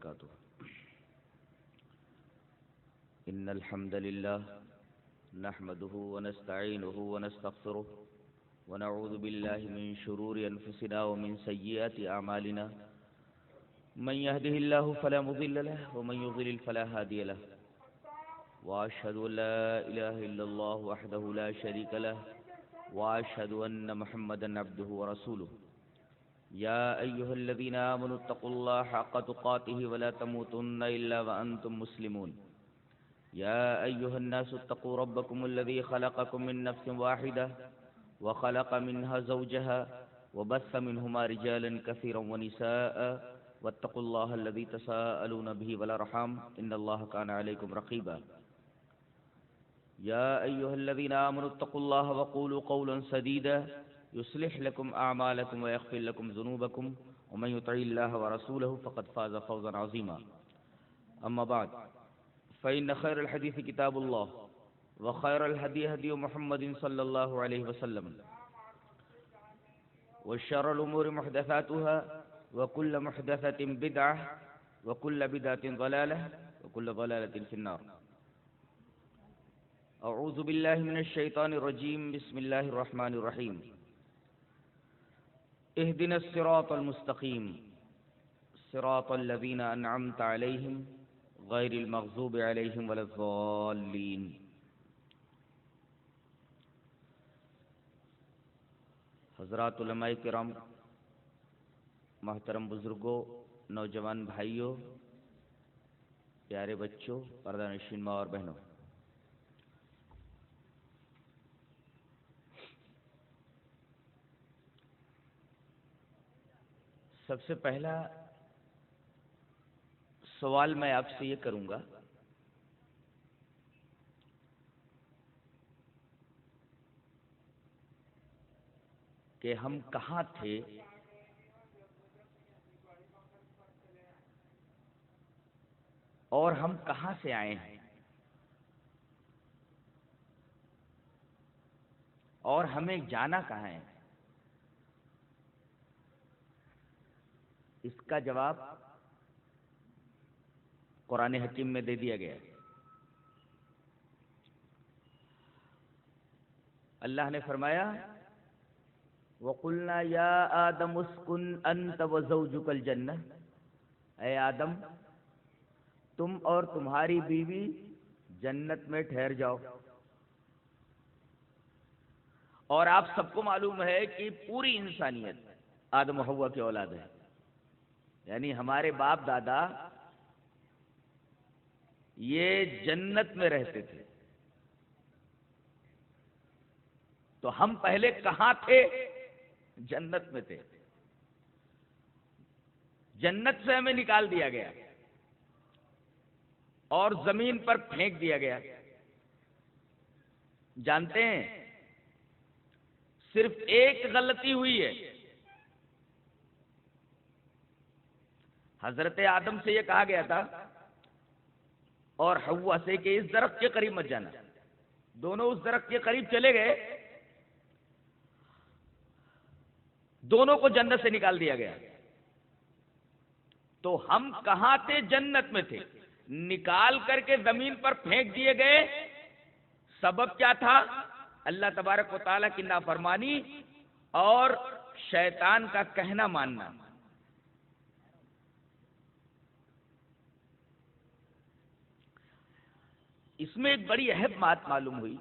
وبركاته. إن الحمد لله نحمده ونستعينه ونستغفره ونعوذ بالله من شرور أنفسنا ومن سيئات أعمالنا. من يهده الله فلا مضل له ومن يضلل فلا هادي له. وأشهد أن لا إله إلا الله وحده لا شريك له وأشهد أن محمدا عبده ورسوله. يا أيها الذين آمنوا اتقوا الله حق تقاته ولا تموتن إلا وأنتم مسلمون. يا أيها الناس اتقوا ربكم الذي خلقكم من نفس واحدة وخلق منها زوجها وبث منهما رجالا كثيرا ونساء واتقوا الله الذي تساءلون به والأرحام إن الله كان عليكم رقيبا. يا أيها الذين آمنوا اتقوا الله وقولوا قولا سديدا يصلح لكم أعمالكم ويغفر لكم ذنوبكم ومن يطع الله ورسوله فقد فاز فوزا عظيما. أما بعد فإن خير الحديث كتاب الله وخير الهدي هدي محمد صلى الله عليه وسلم وشر الأمور محدثاتها وكل محدثة بدعة وكل بدعة ضلالة وكل ضلالة في النار. أعوذ بالله من الشيطان الرجيم. بسم الله الرحمن الرحيم. اهدنا الصراط المستقيم صراط الذين أنعمت عليهم غير المغضوب عليهم ولا الضالين. حضرات علماء کرام، محترم بزرگوں، نوجوان بھائیوں، پیارے بچوں، پردہ نشین ماں اور بہنوں، سب سے پہلا سوال میں آپ سے یہ کروں گا کہ ہم کہاں تھے اور ہم کہاں سے آئے ہیں اور ہمیں جانا کہاں ہے؟ اس کا جواب قرآن حکیم میں دے دیا گیا. اللہ نے فرمایا وَقُلْنَا يَا آدَمُ اسْكُنْ أَنْتَ وَزَوْجُكَ الْجَنَّةَ، اے آدم تم اور تمہاری بیوی جنت میں ٹھہر جاؤ. اور آپ سب کو معلوم ہے کہ پوری انسانیت آدم و حوا کی اولاد ہے، یعنی ہمارے باپ دادا یہ جنت میں رہتے تھے. تو ہم پہلے کہاں تھے؟ جنت میں تھے. جنت سے ہمیں نکال دیا گیا اور زمین پر پھینک دیا گیا. جانتے ہیں صرف ایک غلطی ہوئی ہے. حضرت آدم سے یہ کہا گیا تھا اور حوا سے کہ اس درخت کے قریب مت جانا. دونوں اس درخت کے قریب چلے گئے، دونوں کو جنت سے نکال دیا گیا. تو ہم کہاں تھے؟ جنت میں تھے. نکال کر کے زمین پر پھینک دیے گئے. سبب کیا تھا؟ اللہ تبارک و تعالیٰ کی نافرمانی اور شیطان کا کہنا ماننا. اس میں ایک بڑی اہم بات معلوم ہوئی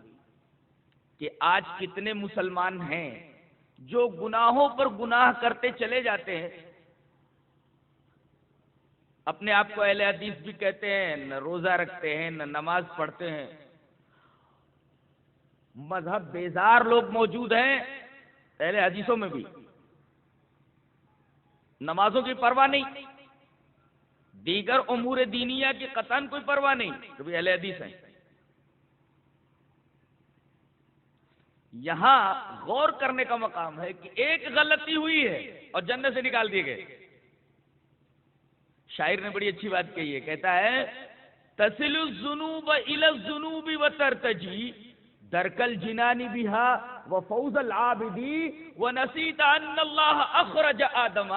کہ آج کتنے مسلمان ہیں جو گناہوں پر گناہ کرتے چلے جاتے ہیں. اپنے آپ کو اہل حدیث بھی کہتے ہیں، نہ روزہ رکھتے ہیں، نہ نماز پڑھتے ہیں. مذہب بیزار لوگ موجود ہیں اہل حدیثوں میں بھی. نمازوں کی پرواہ نہیں، دیگر امور دینیہ کی قطعاً کوئی پرواہ نہیں، تو بھی اہل حدیث ہیں. یہاں غور کرنے کا مقام ہے کہ ایک غلطی ہوئی ہے اور جنت سے نکال دیے گئے. شاعر نے بڑی اچھی بات کہی ہے، کہتا ہے تصل الذنوب الى الذنوب وترتجی درک الجنان بها وفوز العابدی ونسیت ان اللہ اخرج آدم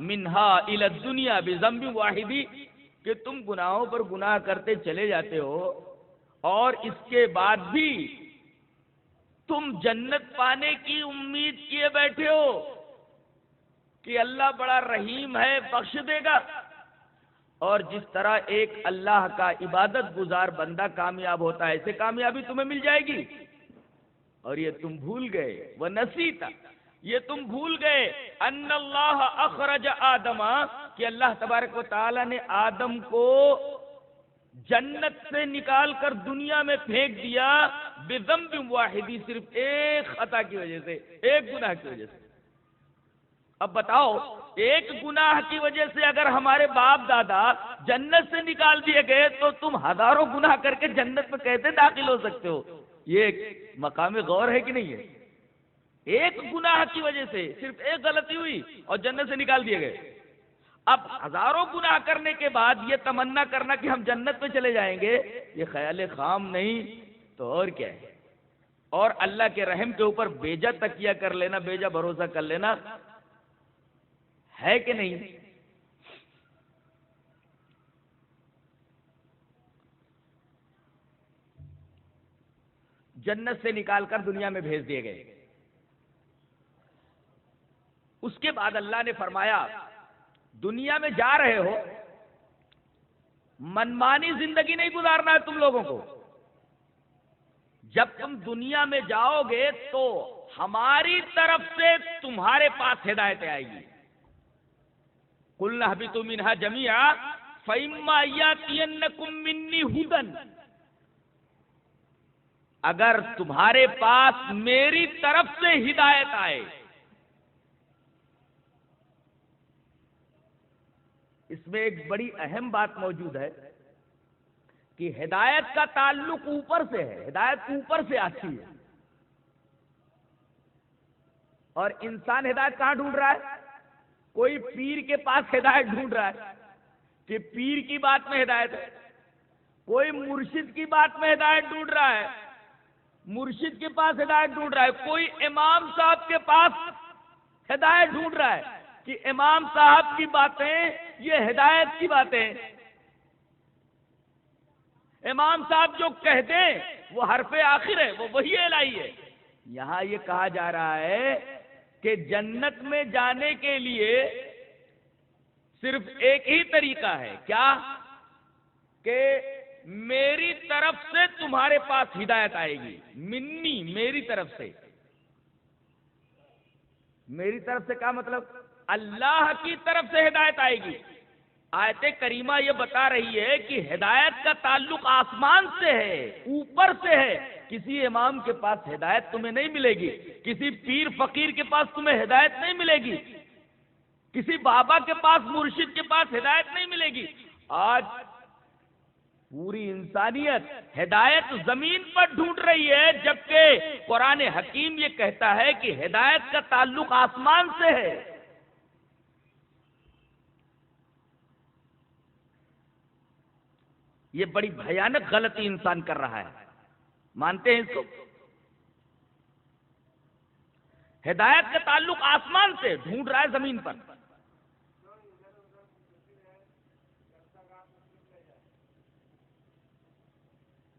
منها الى الدنیا بذنب واحد. کہ تم گناہوں پر گناہ کرتے چلے جاتے ہو اور اس کے بعد بھی تم جنت پانے کی امید کیے بیٹھے ہو کہ اللہ بڑا رحیم ہے، بخش دے گا. اور جس طرح ایک اللہ کا عبادت گزار بندہ کامیاب ہوتا ہے، ایسے کامیابی تمہیں مل جائے گی. اور یہ تم بھول گئے، وَنَسِيتَ، یہ تم بھول گئے ان اللہ اخرج آدم، کہ اللہ تبارک و تعالی نے آدم کو جنت سے نکال کر دنیا میں پھینک دیا بذنب واحد، صرف ایک خطا کی وجہ سے، ایک گناہ کی وجہ سے. اب بتاؤ، ایک گناہ کی وجہ سے اگر ہمارے باپ دادا جنت سے نکال دیے گئے تو تم ہزاروں گناہ کر کے جنت میں کیسے داخل ہو سکتے ہو؟ یہ ایک مقام غور ہے کہ نہیں ہے؟ ایک گناہ کی وجہ سے صرف ایک غلطی ہوئی اور جنت سے نکال دیے گئے. اب ہزاروں گناہ کرنے کے بعد یہ تمنا کرنا کہ ہم جنت میں چلے جائیں گے، یہ خیال خام نہیں تو اور کیا ہے؟ اور اللہ کے رحم کے اوپر بیجا تکیہ کر لینا، بیجا بھروسہ کر لینا ہے کہ نہیں؟ جنت سے نکال کر دنیا میں بھیج دیے گئے. اس کے بعد اللہ نے فرمایا دنیا میں جا رہے ہو، منمانی زندگی نہیں گزارنا ہے تم لوگوں کو. جب تم دنیا میں جاؤ گے تو ہماری طرف سے تمہارے پاس ہدایت آئے گی. قُلْنَا اهْبِطُوا مِنْهَا جَمِيعًا فَإِمَّا يَأْتِيَنَّكُم مِّنِّي هُدًى، اگر تمہارے پاس میری طرف سے ہدایت آئے. اس میں ایک بڑی اہم بات موجود ہے کہ ہدایت کا تعلق اوپر سے ہے، ہدایت اوپر سے آتی ہے. اور انسان ہدایت کہاں ڈھونڈ رہا ہے؟ کوئی پیر کے پاس ہدایت ڈھونڈ رہا ہے کہ پیر کی بات میں ہدایت ہے. کوئی مرشد کی بات میں ہدایت ڈھونڈ رہا ہے، مرشد کے پاس ہدایت ڈھونڈ رہا ہے. کوئی امام صاحب کے پاس ہدایت ڈھونڈ رہا ہے کہ امام صاحب کی باتیں یہ ہدایت کی باتیں. امام صاحب جو کہہ دیں وہ حرف آخر ہے، وہ وحی الہی ہے. یہاں یہ کہا جا رہا ہے کہ جنت میں جانے کے لیے صرف ایک ہی طریقہ ہے، کیا؟ کہ میری طرف سے تمہارے پاس ہدایت آئے گی. منی، میری طرف سے. میری طرف سے کیا مطلب؟ اللہ کی طرف سے ہدایت آئے گی. آیت کریمہ یہ بتا رہی ہے کہ ہدایت کا تعلق آسمان سے ہے، اوپر سے ہے. کسی امام کے پاس ہدایت تمہیں نہیں ملے گی، کسی پیر فقیر کے پاس تمہیں ہدایت نہیں ملے گی، کسی بابا کے پاس، مرشد کے پاس ہدایت نہیں ملے گی. آج پوری انسانیت ہدایت زمین پر ڈھونڈ رہی ہے، جبکہ قرآن حکیم یہ کہتا ہے کہ ہدایت کا تعلق آسمان سے ہے. یہ بڑی بھیانک غلطی انسان کر رہا ہے. مانتے ہیں اس کو؟ ہدایت کا تعلق آسمان سے، ڈھونڈ رہا ہے زمین پر.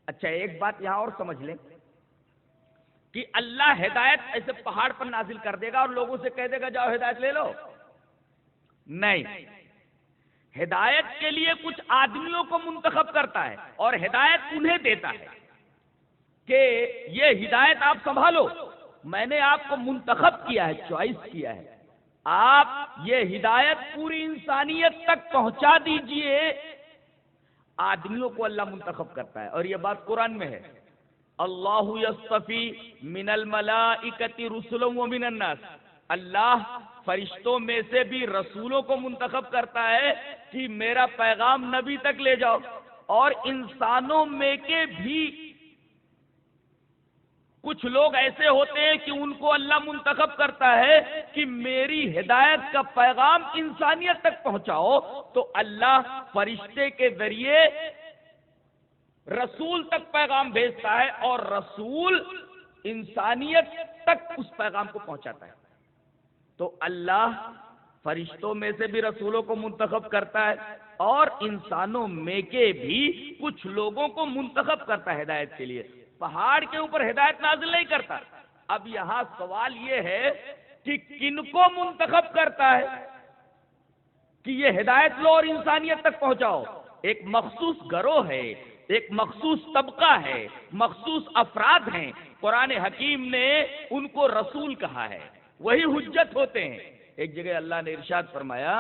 اچھا ایک بات یہاں اور سمجھ لیں کہ اللہ ہدایت ایسے پہاڑ پر نازل کر دے گا اور لوگوں سے کہہ دے گا جاؤ ہدایت لے لو. نہیں، ہدایت کے لیے کچھ آدمیوں کو منتخب کرتا ہے اور ہدایت انہیں دیتا ہے کہ یہ ہدایت آپ سنبھالو، میں نے آپ کو منتخب کیا ہے، چوائس کیا ہے، آپ یہ ہدایت پوری انسانیت تک پہنچا دیجئے. آدمیوں کو اللہ منتخب کرتا ہے اور یہ بات قرآن میں ہے. اللہ یصطفی من الملائکۃ رسلا ومن الناس، اللہ فرشتوں میں سے بھی رسولوں کو منتخب کرتا ہے کہ میرا پیغام نبی تک لے جاؤ، اور انسانوں میں کے بھی کچھ لوگ ایسے ہوتے ہیں کہ ان کو اللہ منتخب کرتا ہے کہ میری ہدایت کا پیغام انسانیت تک پہنچاؤ، تو اللہ فرشتے کے ذریعے رسول تک پیغام بھیجتا ہے اور رسول انسانیت تک اس پیغام کو پہنچاتا ہے. تو اللہ فرشتوں میں سے بھی رسولوں کو منتخب کرتا ہے اور انسانوں میں کے بھی کچھ لوگوں کو منتخب کرتا ہے ہدایت کے لیے. پہاڑ کے اوپر ہدایت نازل نہیں کرتا. اب یہاں سوال یہ ہے کہ کن کو منتخب کرتا ہے کہ یہ ہدایت لو اور انسانیت تک پہنچاؤ؟ ایک مخصوص گروہ ہے، ایک مخصوص طبقہ ہے، مخصوص افراد ہیں. قرآن حکیم نے ان کو رسول کہا ہے، وہی حجت ہوتے ہیں. ایک جگہ اللہ نے ارشاد فرمایا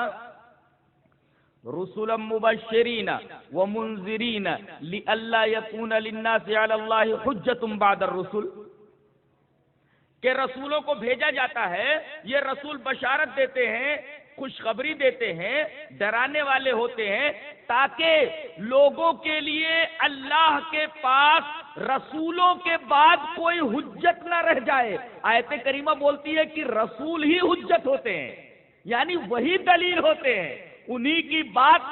رسلا مبشرین ومنذرین لئلا یکون للناس علی اللہ حجۃ بعد الرسل، کہ رسولوں کو بھیجا جاتا ہے، یہ رسول بشارت دیتے ہیں، خوشخبری دیتے ہیں، ڈرانے والے ہوتے ہیں، تاکہ لوگوں کے لیے اللہ کے پاس رسولوں کے بعد کوئی حجت نہ رہ جائے. آیت کریمہ بولتی ہے کہ رسول ہی حجت ہوتے ہیں، یعنی وہی دلیل ہوتے ہیں، انہی کی بات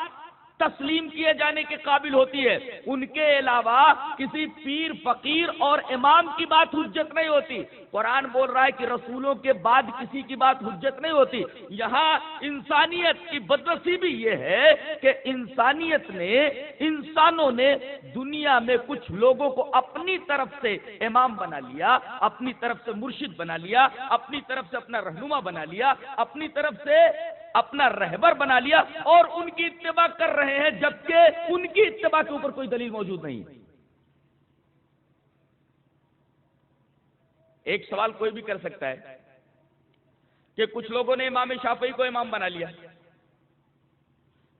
تسلیم کیے جانے کے قابل ہوتی ہے. ان کے علاوہ کسی پیر فقیر اور امام کی بات حجت نہیں ہوتی. قرآن بول رہا ہے کہ رسولوں کے بعد کسی کی بات حجت نہیں ہوتی. یہاں انسانیت کی بدنصیبی یہ ہے کہ انسانوں نے دنیا میں کچھ لوگوں کو اپنی طرف سے امام بنا لیا، اپنی طرف سے مرشد بنا لیا، اپنی طرف سے اپنا رہنما بنا لیا، اپنی طرف سے اپنا رہبر بنا لیا اور ان کی اتباع کر رہے ہیں، جبکہ ان کی اتباع کے اوپر کوئی دلیل موجود نہیں. ایک سوال کوئی بھی کر سکتا ہے کہ کچھ لوگوں نے امام شافعی کو امام بنا لیا،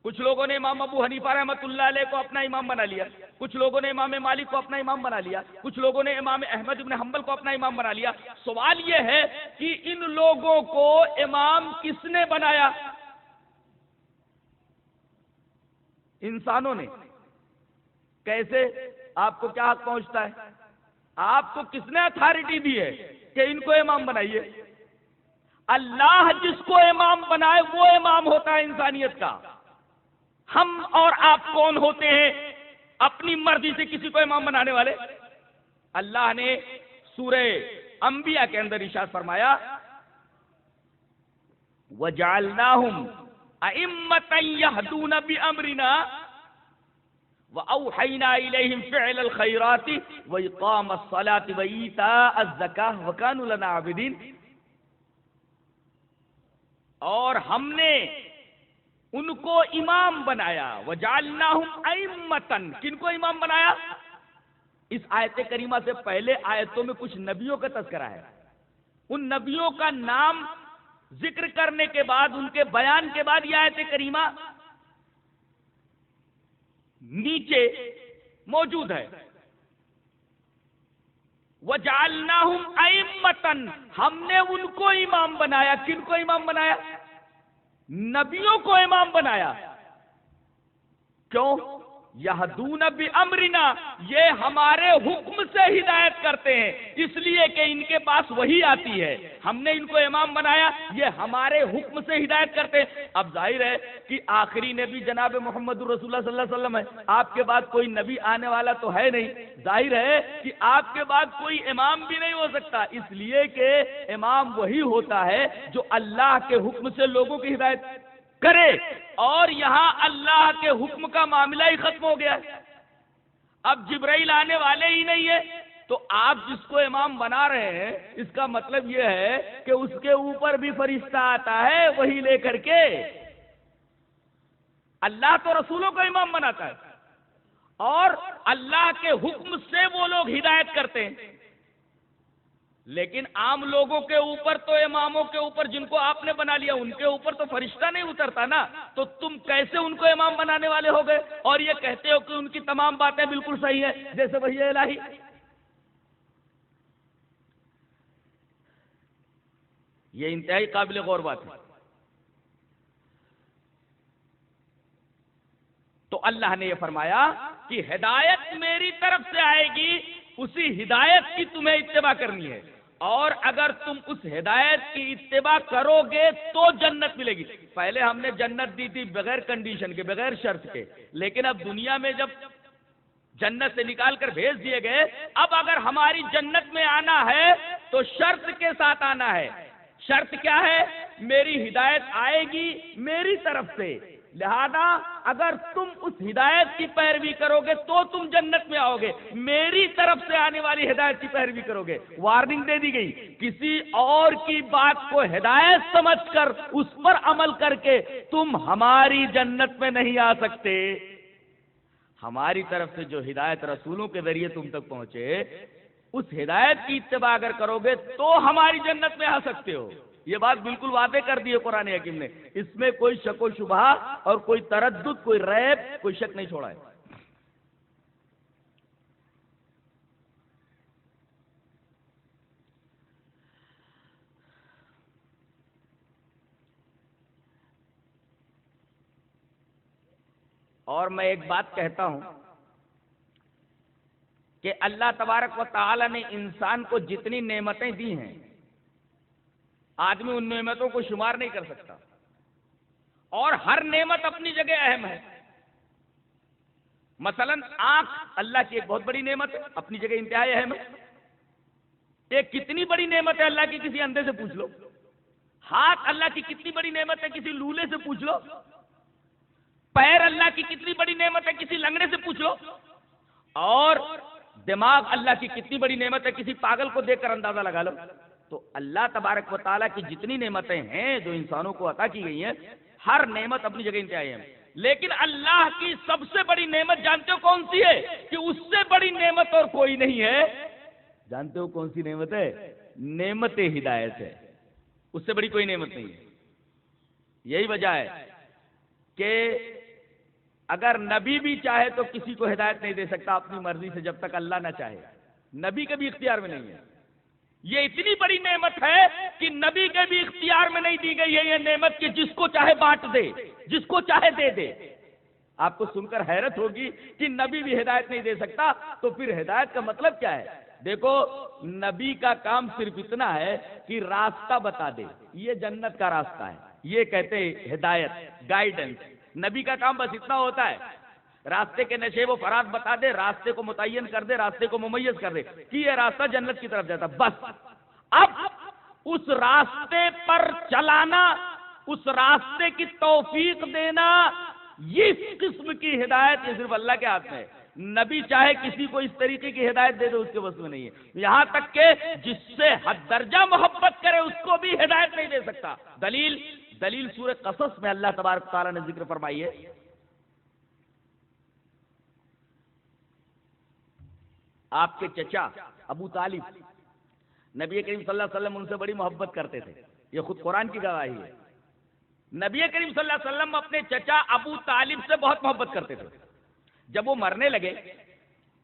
کچھ لوگوں نے امام ابو حنیفہ رحمۃ اللہ علیہ کو اپنا امام بنا لیا، کچھ لوگوں نے امام مالک کو اپنا امام بنا لیا، کچھ لوگوں نے امام احمد بن حنبل کو اپنا امام بنا لیا. سوال یہ ہے کہ ان لوگوں کو امام کس نے بنایا؟ انسانوں نے. کیسے؟ آپ کو کیا حق پہنچتا ہے؟ آپ کو کس نے اتھارٹی دی ہے کہ ان کو امام بنائیے؟ اللہ جس کو امام بنائے وہ امام ہوتا ہے انسانیت کا. ہم اور آپ کون ہوتے ہیں اپنی مرضی سے کسی کو امام بنانے والے؟ اللہ نے سورہ انبیاء کے اندر ارشاد فرمایا وَجَعَلْنَاهُمْ أَئِمَّةً يَهْدُونَ بِأَمْرِنَا وَأَوْحَيْنَا إِلَيْهِمْ فِعْلَ الْخَيْرَاتِ وَإِقَامَ الصَّلَاةِ وَإِيتَاءَ الزَّكَاةِ وَكَانُوا لَنَا عَابِدِينَ. اور ہم نے ان کو امام بنایا. وَجَعَلْنَاهُمْ أَئِمَّةً، کن کو امام بنایا؟ اس آیت کریمہ سے پہلے آیتوں میں کچھ نبیوں کا تذکرہ ہے. ان نبیوں کا نام ذکر کرنے کے بعد، ان کے بیان کے بعد یہ آیت کریمہ نیچے موجود ہے. وَجَعَلْنَاهُمْ أَئِمَّةً، ہم نے ان کو امام بنایا. کن کو امام بنایا؟ نبیوں کو امام بنایا. کیوں؟ یہدون بامرنا، یہ ہمارے حکم سے ہدایت کرتے ہیں، اس لیے کہ ان کے پاس وحی آتی ہے. ہم نے ان کو امام بنایا، یہ ہمارے حکم سے ہدایت کرتے ہیں. اب ظاہر ہے کہ آخری نبی جناب محمد رسول اللہ صلی اللہ علیہ وسلم ہے. آپ کے بعد کوئی نبی آنے والا تو ہے نہیں. ظاہر ہے کہ آپ کے بعد کوئی امام بھی نہیں ہو سکتا، اس لیے کہ امام وہی ہوتا ہے جو اللہ کے حکم سے لوگوں کی ہدایت کرے. اور یہاں اللہ کے حکم کا معاملہ ہی ختم ہو گیا. اب جبرائیل آنے والے ہی نہیں ہے، تو آپ جس کو امام بنا رہے ہیں اس کا مطلب یہ ہے کہ اس کے اوپر بھی فرشتہ آتا ہے وہی لے کر کے. اللہ تو رسولوں کو امام بناتا ہے اور اللہ کے حکم سے وہ لوگ ہدایت کرتے ہیں. لیکن عام لوگوں کے اوپر تو، اماموں کے اوپر جن کو آپ نے بنا لیا، ان کے اوپر تو فرشتہ نہیں اترتا نا. تو تم کیسے ان کو امام بنانے والے ہو گئے اور یہ کہتے ہو کہ ان کی تمام باتیں بالکل صحیح ہیں جیسے وحی الہی؟ یہ انتہائی قابل غور بات ہے. تو اللہ نے یہ فرمایا کہ ہدایت میری طرف سے آئے گی، اسی ہدایت کی تمہیں اتباع کرنی ہے، اور اگر تم اس ہدایت کی اتباع کرو گے تو جنت ملے گی. پہلے ہم نے جنت دی تھی بغیر کنڈیشن کے، بغیر شرط کے، لیکن اب دنیا میں جب جنت سے نکال کر بھیج دیے گئے، اب اگر ہماری جنت میں آنا ہے تو شرط کے ساتھ آنا ہے. شرط کیا ہے؟ میری ہدایت آئے گی میری طرف سے، لہذا اگر تم اس ہدایت کی پیروی کرو گے تو تم جنت میں آؤ گے، میری طرف سے آنے والی ہدایت کی پیروی کرو گے۔ وارننگ دے دی گئی، کسی اور کی بات کو ہدایت سمجھ کر اس پر عمل کر کے تم ہماری جنت میں نہیں آ سکتے۔ ہماری طرف سے جو ہدایت رسولوں کے ذریعے تم تک پہنچے، اس ہدایت کی اتباع اگر کرو گے تو ہماری جنت میں آ سکتے ہو۔ یہ بات بالکل واضح کر دی ہے قرآن حکیم نے، اس میں کوئی شک و شبہ اور کوئی تردد، کوئی ریب، کوئی شک نہیں چھوڑا ہے۔ اور میں ایک بات کہتا ہوں کہ اللہ تبارک و تعالی نے انسان کو جتنی نعمتیں دی ہیں، آدمی ان نعمتوں کو شمار نہیں کر سکتا، اور ہر نعمت اپنی جگہ اہم ہے۔ مثلا آنکھ اللہ کی ایک بہت بڑی نعمت ہے، اپنی جگہ انتہائی اہم ہے۔ ایک کتنی بڑی نعمت ہے اللہ کی، کسی اندھے سے پوچھ لو۔ ہاتھ اللہ کی کتنی بڑی نعمت ہے، کسی لولے سے پوچھ لو۔ پیر اللہ کی کتنی بڑی نعمت ہے، کسی لنگڑے سے پوچھ لو۔ اور دماغ اللہ کی کتنی بڑی نعمت ہے، کسی پاگل کو دیکھ کر اندازہ لگا لو۔ تو اللہ تبارک و تعالیٰ کی جتنی نعمتیں ہیں جو انسانوں کو عطا کی گئی ہیں، ہر نعمت اپنی جگہ انتہائی ہے۔ لیکن اللہ کی سب سے بڑی نعمت جانتے ہو کون سی ہے؟ کہ اس سے بڑی نعمت اور کوئی نہیں ہے۔ جانتے ہو کون سی نعمت ہے؟ نعمت ہدایت ہے، اس سے بڑی کوئی نعمت نہیں ہے۔ یہی وجہ ہے کہ اگر نبی بھی چاہے تو کسی کو ہدایت نہیں دے سکتا اپنی مرضی سے، جب تک اللہ نہ چاہے۔ نبی کے بھی اختیار میں نہیں ہے۔ یہ اتنی بڑی نعمت ہے کہ نبی کے بھی اختیار میں نہیں دی گئی ہے یہ نعمت کہ جس کو چاہے بانٹ دے، جس کو چاہے دے دے۔ آپ کو سن کر حیرت ہوگی کہ نبی بھی ہدایت نہیں دے سکتا، تو پھر ہدایت کا مطلب کیا ہے؟ دیکھو، نبی کا کام صرف اتنا ہے کہ راستہ بتا دے، یہ جنت کا راستہ ہے، یہ کہتے ہیں ہدایت، گائیڈنس۔ نبی کا کام بس اتنا ہوتا ہے، راستے کے نشیب و فرات بتا دے، راستے کو متعین کر دے، راستے کو ممیز کر دے کہ یہ راستہ جنت کی طرف جاتا، بس۔ اب اس راستے پر چلانا، اس راستے کی توفیق دینا، اس قسم کی ہدایت یہ صرف اللہ کے ہاتھ میں ہے۔ نبی چاہے کسی کو اس طریقے کی ہدایت دے دے، اس کے بس میں نہیں ہے۔ یہاں تک کہ جس سے حد درجہ محبت کرے اس کو بھی ہدایت نہیں دے سکتا۔ دلیل سورہ قصص میں اللہ تبارک تعالیٰ نے ذکر فرمائی ہے۔ آپ کے چچا ابو طالب، نبی کریم صلی اللہ علیہ وسلم ان سے بڑی محبت کرتے تھے، یہ خود قرآن کی گواہی ہے۔ نبی کریم صلی اللہ علیہ وسلم اپنے چچا ابو طالب سے بہت محبت کرتے تھے۔ جب وہ مرنے لگے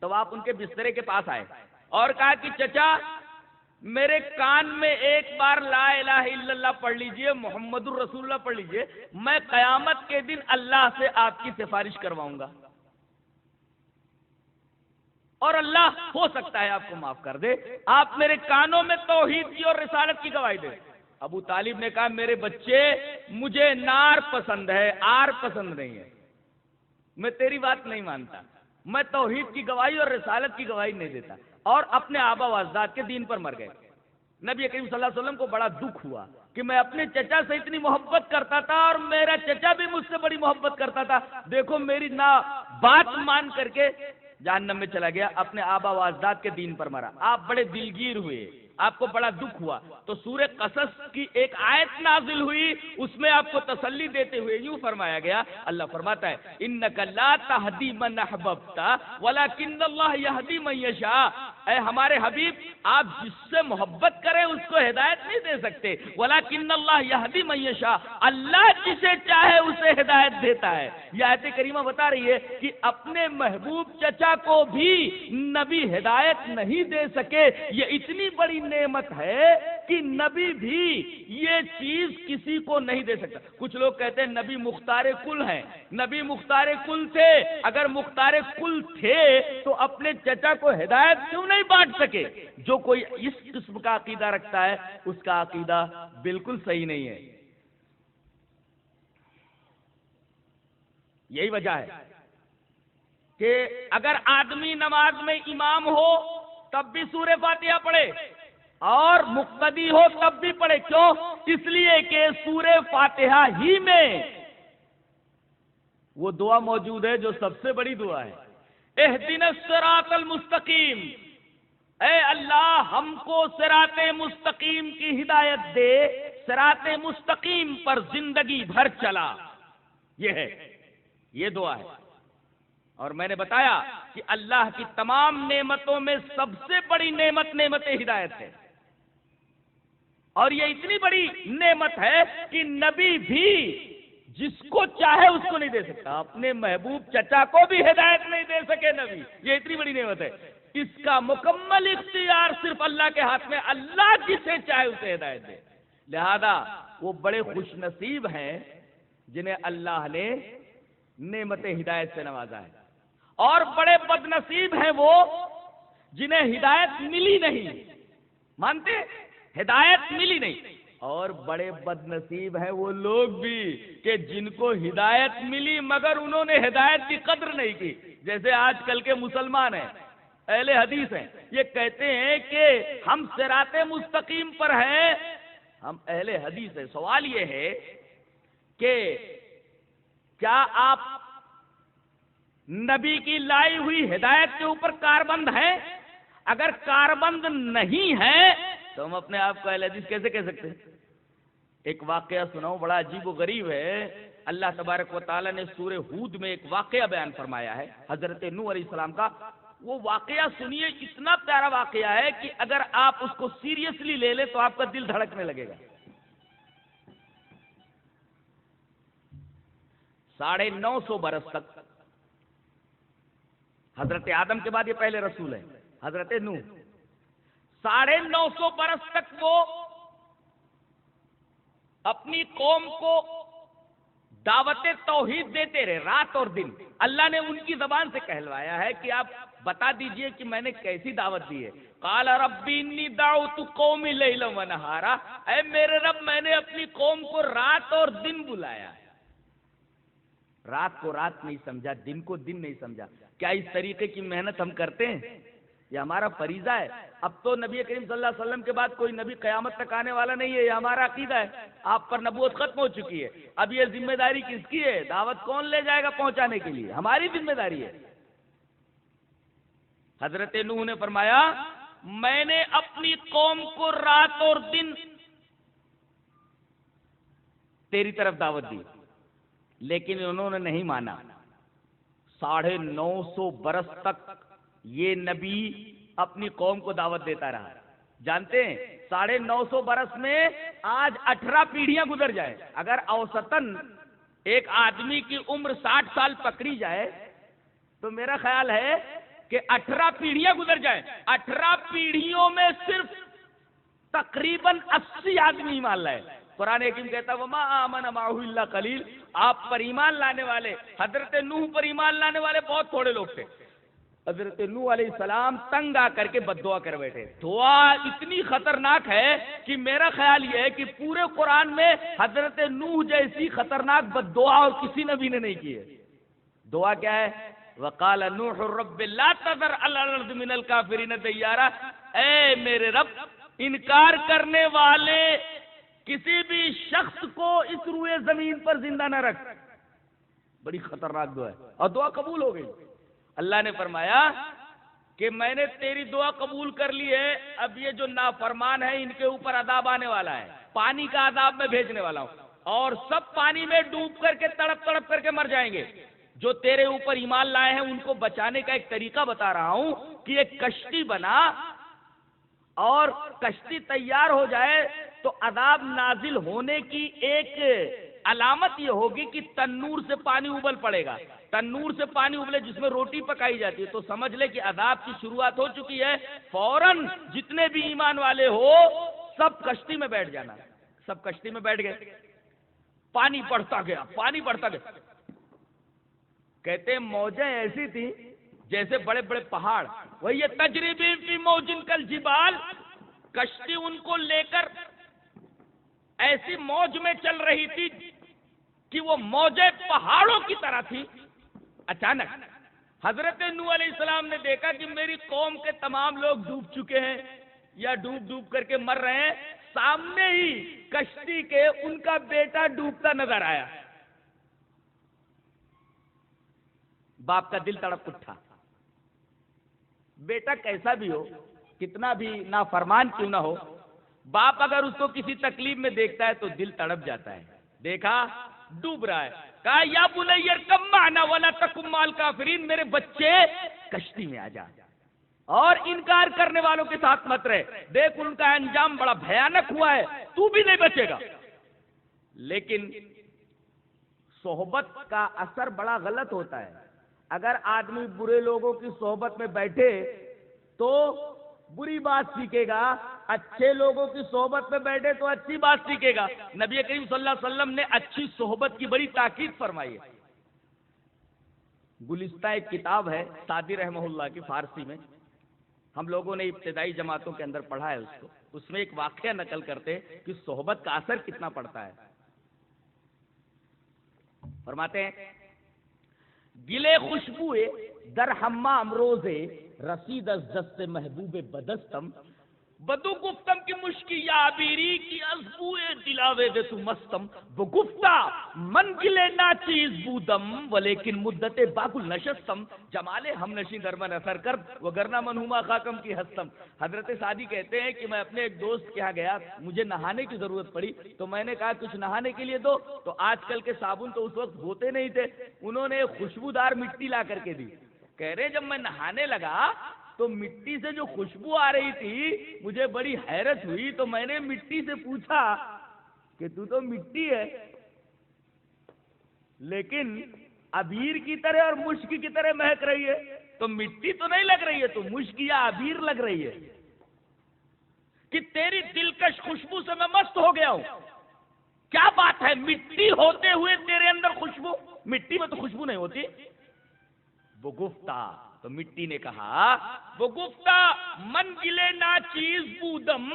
تو آپ ان کے بسترے کے پاس آئے اور کہا کہ چچا، میرے کان میں ایک بار لا الہ الا اللہ پڑھ لیجئے، محمد الرسول اللہ پڑھ لیجئے، میں قیامت کے دن اللہ سے آپ کی سفارش کرواؤں گا، اور اللہ ہو سکتا ہے آپ کو معاف کر دے۔ آپ میرے کانوں میں توحید کی اور رسالت کی گواہی دے۔ ابو طالب نے کہا، میرے بچے، مجھے نار پسند ہے، آر پسند نہیں ہے، میں تیری بات نہیں مانتا، میں توحید کی گواہی اور رسالت کی گواہی نہیں دیتا، اور اپنے آبا و اجداد کے دین پر مر گئے۔ نبی کریم صلی اللہ علیہ وسلم کو بڑا دکھ ہوا کہ میں اپنے چچا سے اتنی محبت کرتا تھا اور میرا چچا بھی مجھ سے بڑی محبت کرتا تھا، دیکھو میری نہ بات مان کر کے جہنم میں چلا گیا، اپنے آبا و اجداد کے دین پر مرا۔ آپ بڑے دلگیر ہوئے، آپ کو بڑا دکھ ہوا، تو سورہ قصص کی ایک آیت نازل ہوئی، اس میں آپ کو تسلی دیتے ہوئے یوں فرمایا گیا، اللہ فرماتا ہے، انک لا تہدی من احببت ولکن اللہ یہدی من یشاء۔ اے ہمارے حبیب، آپ جس سے محبت کریں اس کو ہدایت نہیں دے سکتے، ولکن اللہ یہدی من یشاء، اللہ جسے چاہے اسے ہدایت دیتا ہے۔ یہ آیت کریمہ بتا رہی ہے کہ اپنے محبوب چچا کو بھی نبی ہدایت نہیں دے سکے۔ یہ اتنی بڑی نعمت ہے کہ نبی بھی یہ چیز کسی کو نہیں دے سکتا۔ کچھ لوگ کہتے ہیں نبی مختار کل ہیں، نبی مختار کل تھے، اگر مختار کل تھے تو اپنے چچا کو ہدایت کیوں نہیں بانٹ سکے؟ جو کوئی اس قسم کا عقیدہ رکھتا ہے اس کا عقیدہ بالکل صحیح نہیں ہے۔ یہی وجہ ہے کہ اگر آدمی نماز میں امام ہو تب بھی سورہ فاتحہ پڑھے، اور مقتدی ہو تب بھی پڑھے. کیوں؟ اس لیے کہ سورہ فاتحہ ہی میں وہ دعا موجود ہے جو سب سے بڑی دعا ہے. اہدنا الصراط المستقیم، اے اللہ ہم کو صراط مستقیم کی ہدایت دے، صراط مستقیم پر زندگی بھر چلا. یہ ہے، یہ دعا ہے. اور میں نے بتایا کہ اللہ کی تمام نعمتوں میں سب سے بڑی نعمت نعمت ہدایت ہے. اور یہ اتنی بڑی نعمت ہے کہ نبی بھی جس کو چاہے اس کو نہیں دے سکتا. اپنے محبوب چچا کو بھی ہدایت نہیں دے سکے نبی. یہ اتنی بڑی نعمت ہے. اس کا مکمل اختیار صرف اللہ کے ہاتھ میں. اللہ جسے چاہے اسے ہدایت دے. لہذا وہ بڑے خوش نصیب ہیں جنہیں اللہ نے نعمت ہدایت سے نوازا ہے، اور بڑے بد نصیب ہیں وہ جنہیں ہدایت ملی نہیں. مانتے؟ ہدایت ملی نہیں. اور بڑے بد نصیب ہیں وہ لوگ بھی کہ جن کو ہدایت ملی مگر انہوں نے ہدایت کی قدر نہیں کی. جیسے آج کل کے مسلمان ہیں، اہل حدیث ہیں، یہ کہتے ہیں کہ ہم صراط مستقیم پر ہیں، ہم اہل حدیث ہیں. سوال یہ ہے کہ کیا آپ نبی کی لائی ہوئی ہدایت کے اوپر کاربند ہیں؟ اگر کاربند نہیں ہے تو ہم اپنے آپ کو اہل حدیث کیسے کہہ سکتے ہیں؟ ایک واقعہ سناؤں، بڑا عجیب و غریب ہے. اللہ تبارک و تعالیٰ نے سورہ ہود میں ایک واقعہ بیان فرمایا ہے حضرت نوح علیہ السلام کا. وہ واقعہ سنیے، اتنا پیارا واقعہ ہے کہ اگر آپ اس کو سیریسلی لے لیں تو آپ کا دل دھڑکنے لگے گا. 950 برس تک، حضرت آدم کے بعد یہ پہلے رسول ہے حضرت نوح، 950 برس تک وہ اپنی قوم کو دعوت توحید دیتے رہے رات اور دن. اللہ نے ان کی زبان سے کہلوایا ہے کہ آپ بتا دیجئے کہ میں نے کیسی دعوت دی ہے. قال رب انی دعوت قومی لیلا ونہارا، اے میرے رب میں نے اپنی قوم کو رات اور دن بلایا. رات کو رات نہیں سمجھا، دن کو دن نہیں سمجھا. کیا اس طریقے کی محنت ہم کرتے ہیں؟ یہ ہمارا فریضہ ہے. اب تو نبی کریم صلی اللہ علیہ وسلم کے بعد کوئی نبی قیامت تک آنے والا نہیں ہے، یہ ہمارا عقیدہ ہے. آپ پر نبوت ختم ہو چکی ہے. اب یہ ذمہ داری کس کی ہے؟ دعوت کون لے جائے گا پہنچانے کے لیے؟ ہماری ذمہ داری ہے. حضرت نوح نے فرمایا میں نے اپنی قوم کو رات اور دن تیری طرف دعوت دی، لیکن انہوں نے نہیں مانا. 950 برس تک یہ نبی اپنی قوم کو دعوت دیتا رہا. جانتے ہیں 950 برس میں آج 18 پیڑھیاں گزر جائیں، اگر اوسطاً ایک آدمی کی عمر 60 سال پکڑی جائے تو میرا خیال ہے کہ 18 پیڑھیاں گزر جائیں، 18 پیڑھیوں میں صرف تقریباً 80 آدمی ایمان لائے. قرآن حکیم کہتا ہے وما آمن معه الا قلیل. آپ پر ایمان لانے والے، حضرت نوح پر ایمان لانے والے بہت تھوڑے لوگ تھے. حضرت نوح علیہ السلام تنگ آ کر کے بد دعا کر بیٹھے. دعا اتنی خطرناک ہے کہ میرا خیال یہ ہے کہ پورے قرآن میں حضرت نوح جیسی خطرناک بد دعا اور کسی نبی نے نہیں کی ہے. دعا کیا ہے؟ وقال نوح رب لا تذر علی الارض من الکافرین دیارا. اے میرے رب انکار کرنے والے کسی بھی شخص کو اس روئے زمین پر زندہ نہ رکھ. بڑی خطرناک دعا ہے، اور دعا قبول ہو گئی. اللہ نے فرمایا کہ میں نے تیری دعا قبول کر لی ہے. اب یہ جو نافرمان ہیں ان کے اوپر عذاب آنے والا ہے، پانی کا عذاب میں بھیجنے والا ہوں، اور سب پانی میں ڈوب کر کے تڑپ تڑپ کر کے مر جائیں گے. جو تیرے اوپر ایمان لائے ہیں ان کو بچانے کا ایک طریقہ بتا رہا ہوں کہ ایک کشتی بنا، اور کشتی تیار ہو جائے تو عذاب نازل ہونے کی ایک علامت یہ ہوگی کہ تنور سے پانی ابل پڑے گا. تنور سے پانی ابلے جس میں روٹی پکائی جاتی ہے تو سمجھ لے کہ عذاب کی شروعات ہو چکی ہے. فوراً جتنے بھی ایمان والے ہو سب کشتی میں بیٹھ جانا. سب کشتی میں بیٹھ گئے. پانی بڑھتا گیا، پانی بڑھتا گیا. کہتے ہیں موجیں ایسی تھی جیسے بڑے بڑے پہاڑ. وہی یہ تجریبی فی موجن کل جبال، کشتی ان کو لے کر ایسی موج میں چل رہی تھی کہ وہ موجیں پہاڑوں کی طرح تھی. اچانک حضرت نوح علیہ السلام نے دیکھا کہ میری قوم کے تمام لوگ ڈوب چکے ہیں، یا ڈوب ڈوب کر کے مر رہے ہیں، سامنے ہی کشتی کے ان کا بیٹا ڈوبتا نظر آیا. باپ کا دل تڑپ اٹھا. بیٹا کیسا بھی ہو، کتنا بھی نافرمان کیوں نہ ہو، باپ اگر اس کو کسی تکلیف میں دیکھتا ہے تو دل تڑپ جاتا ہے. دیکھا ڈوب رہا ہے، کہا یا بنی ارکب معنا ولا تکن مع الکافرین، میرے بچے کشتی میں آ جا اور انکار کرنے والوں کے ساتھ مت رہے. دیکھ ان کا انجام بڑا بھیانک ہوا ہے، تو بھی نہیں بچے گا. لیکن صحبت کا اثر بڑا غلط ہوتا ہے. اگر آدمی برے لوگوں کی صحبت میں بیٹھے تو بری بات سیکھے گا، اچھے لوگوں کی صحبت میں بیٹھے تو اچھی بات سیکھے گا. نبی کریم صلی اللہ علیہ وسلم نے اچھی صحبت کی بڑی تاکید فرمائی ہے. گلستہ ایک کتاب ہے سعدی رحمہ اللہ کی، فارسی میں، ہم لوگوں نے ابتدائی جماعتوں کے اندر پڑھا ہے اس کو. اس میں ایک واقعہ نقل کرتے کہ صحبت کا اثر کتنا پڑتا ہے. فرماتے ہیں گلے خوشبوئے در حمام روزے رسید از دست محبوب بدستم بدو گفتم کی مشکی یابیری کی از بوئے دلاوے دے تو مستم بگفتا من گلے ناچیز بودم ولیکن مدت باگل نشستم جمال ہم نشین در من اثر کرد وگرنہ منہما خاکم کی ہستم. حضرت سعدی کہتے ہیں کہ میں اپنے ایک دوست کے ہاں گیا، مجھے نہانے کی ضرورت پڑی تو میں نے کہا کچھ نہانے کے لیے دو. تو آج کل کے صابن تو اس وقت ہوتے نہیں تھے، انہوں نے خوشبودار مٹی لا کر کے دی. کہہ رہے جب میں نہانے لگا تو مٹی سے جو خوشبو آ رہی تھی مجھے بڑی حیرت ہوئی. تو میں نے مٹی سے پوچھا کہ تو مٹی ہے لیکن عبیر کی طرح اور مشک کی طرح مہک رہی ہے، تو مٹی تو نہیں لگ رہی ہے، تو مشک یا عبیر لگ رہی ہے کہ تیری دلکش خوشبو سے میں مست ہو گیا ہوں. کیا بات ہے، مٹی ہوتے ہوئے تیرے اندر خوشبو، مٹی میں تو خوشبو نہیں ہوتی. وہ گفتہ، تو مٹی نے کہا وہ گفتہ من گلے ناچیز بودم،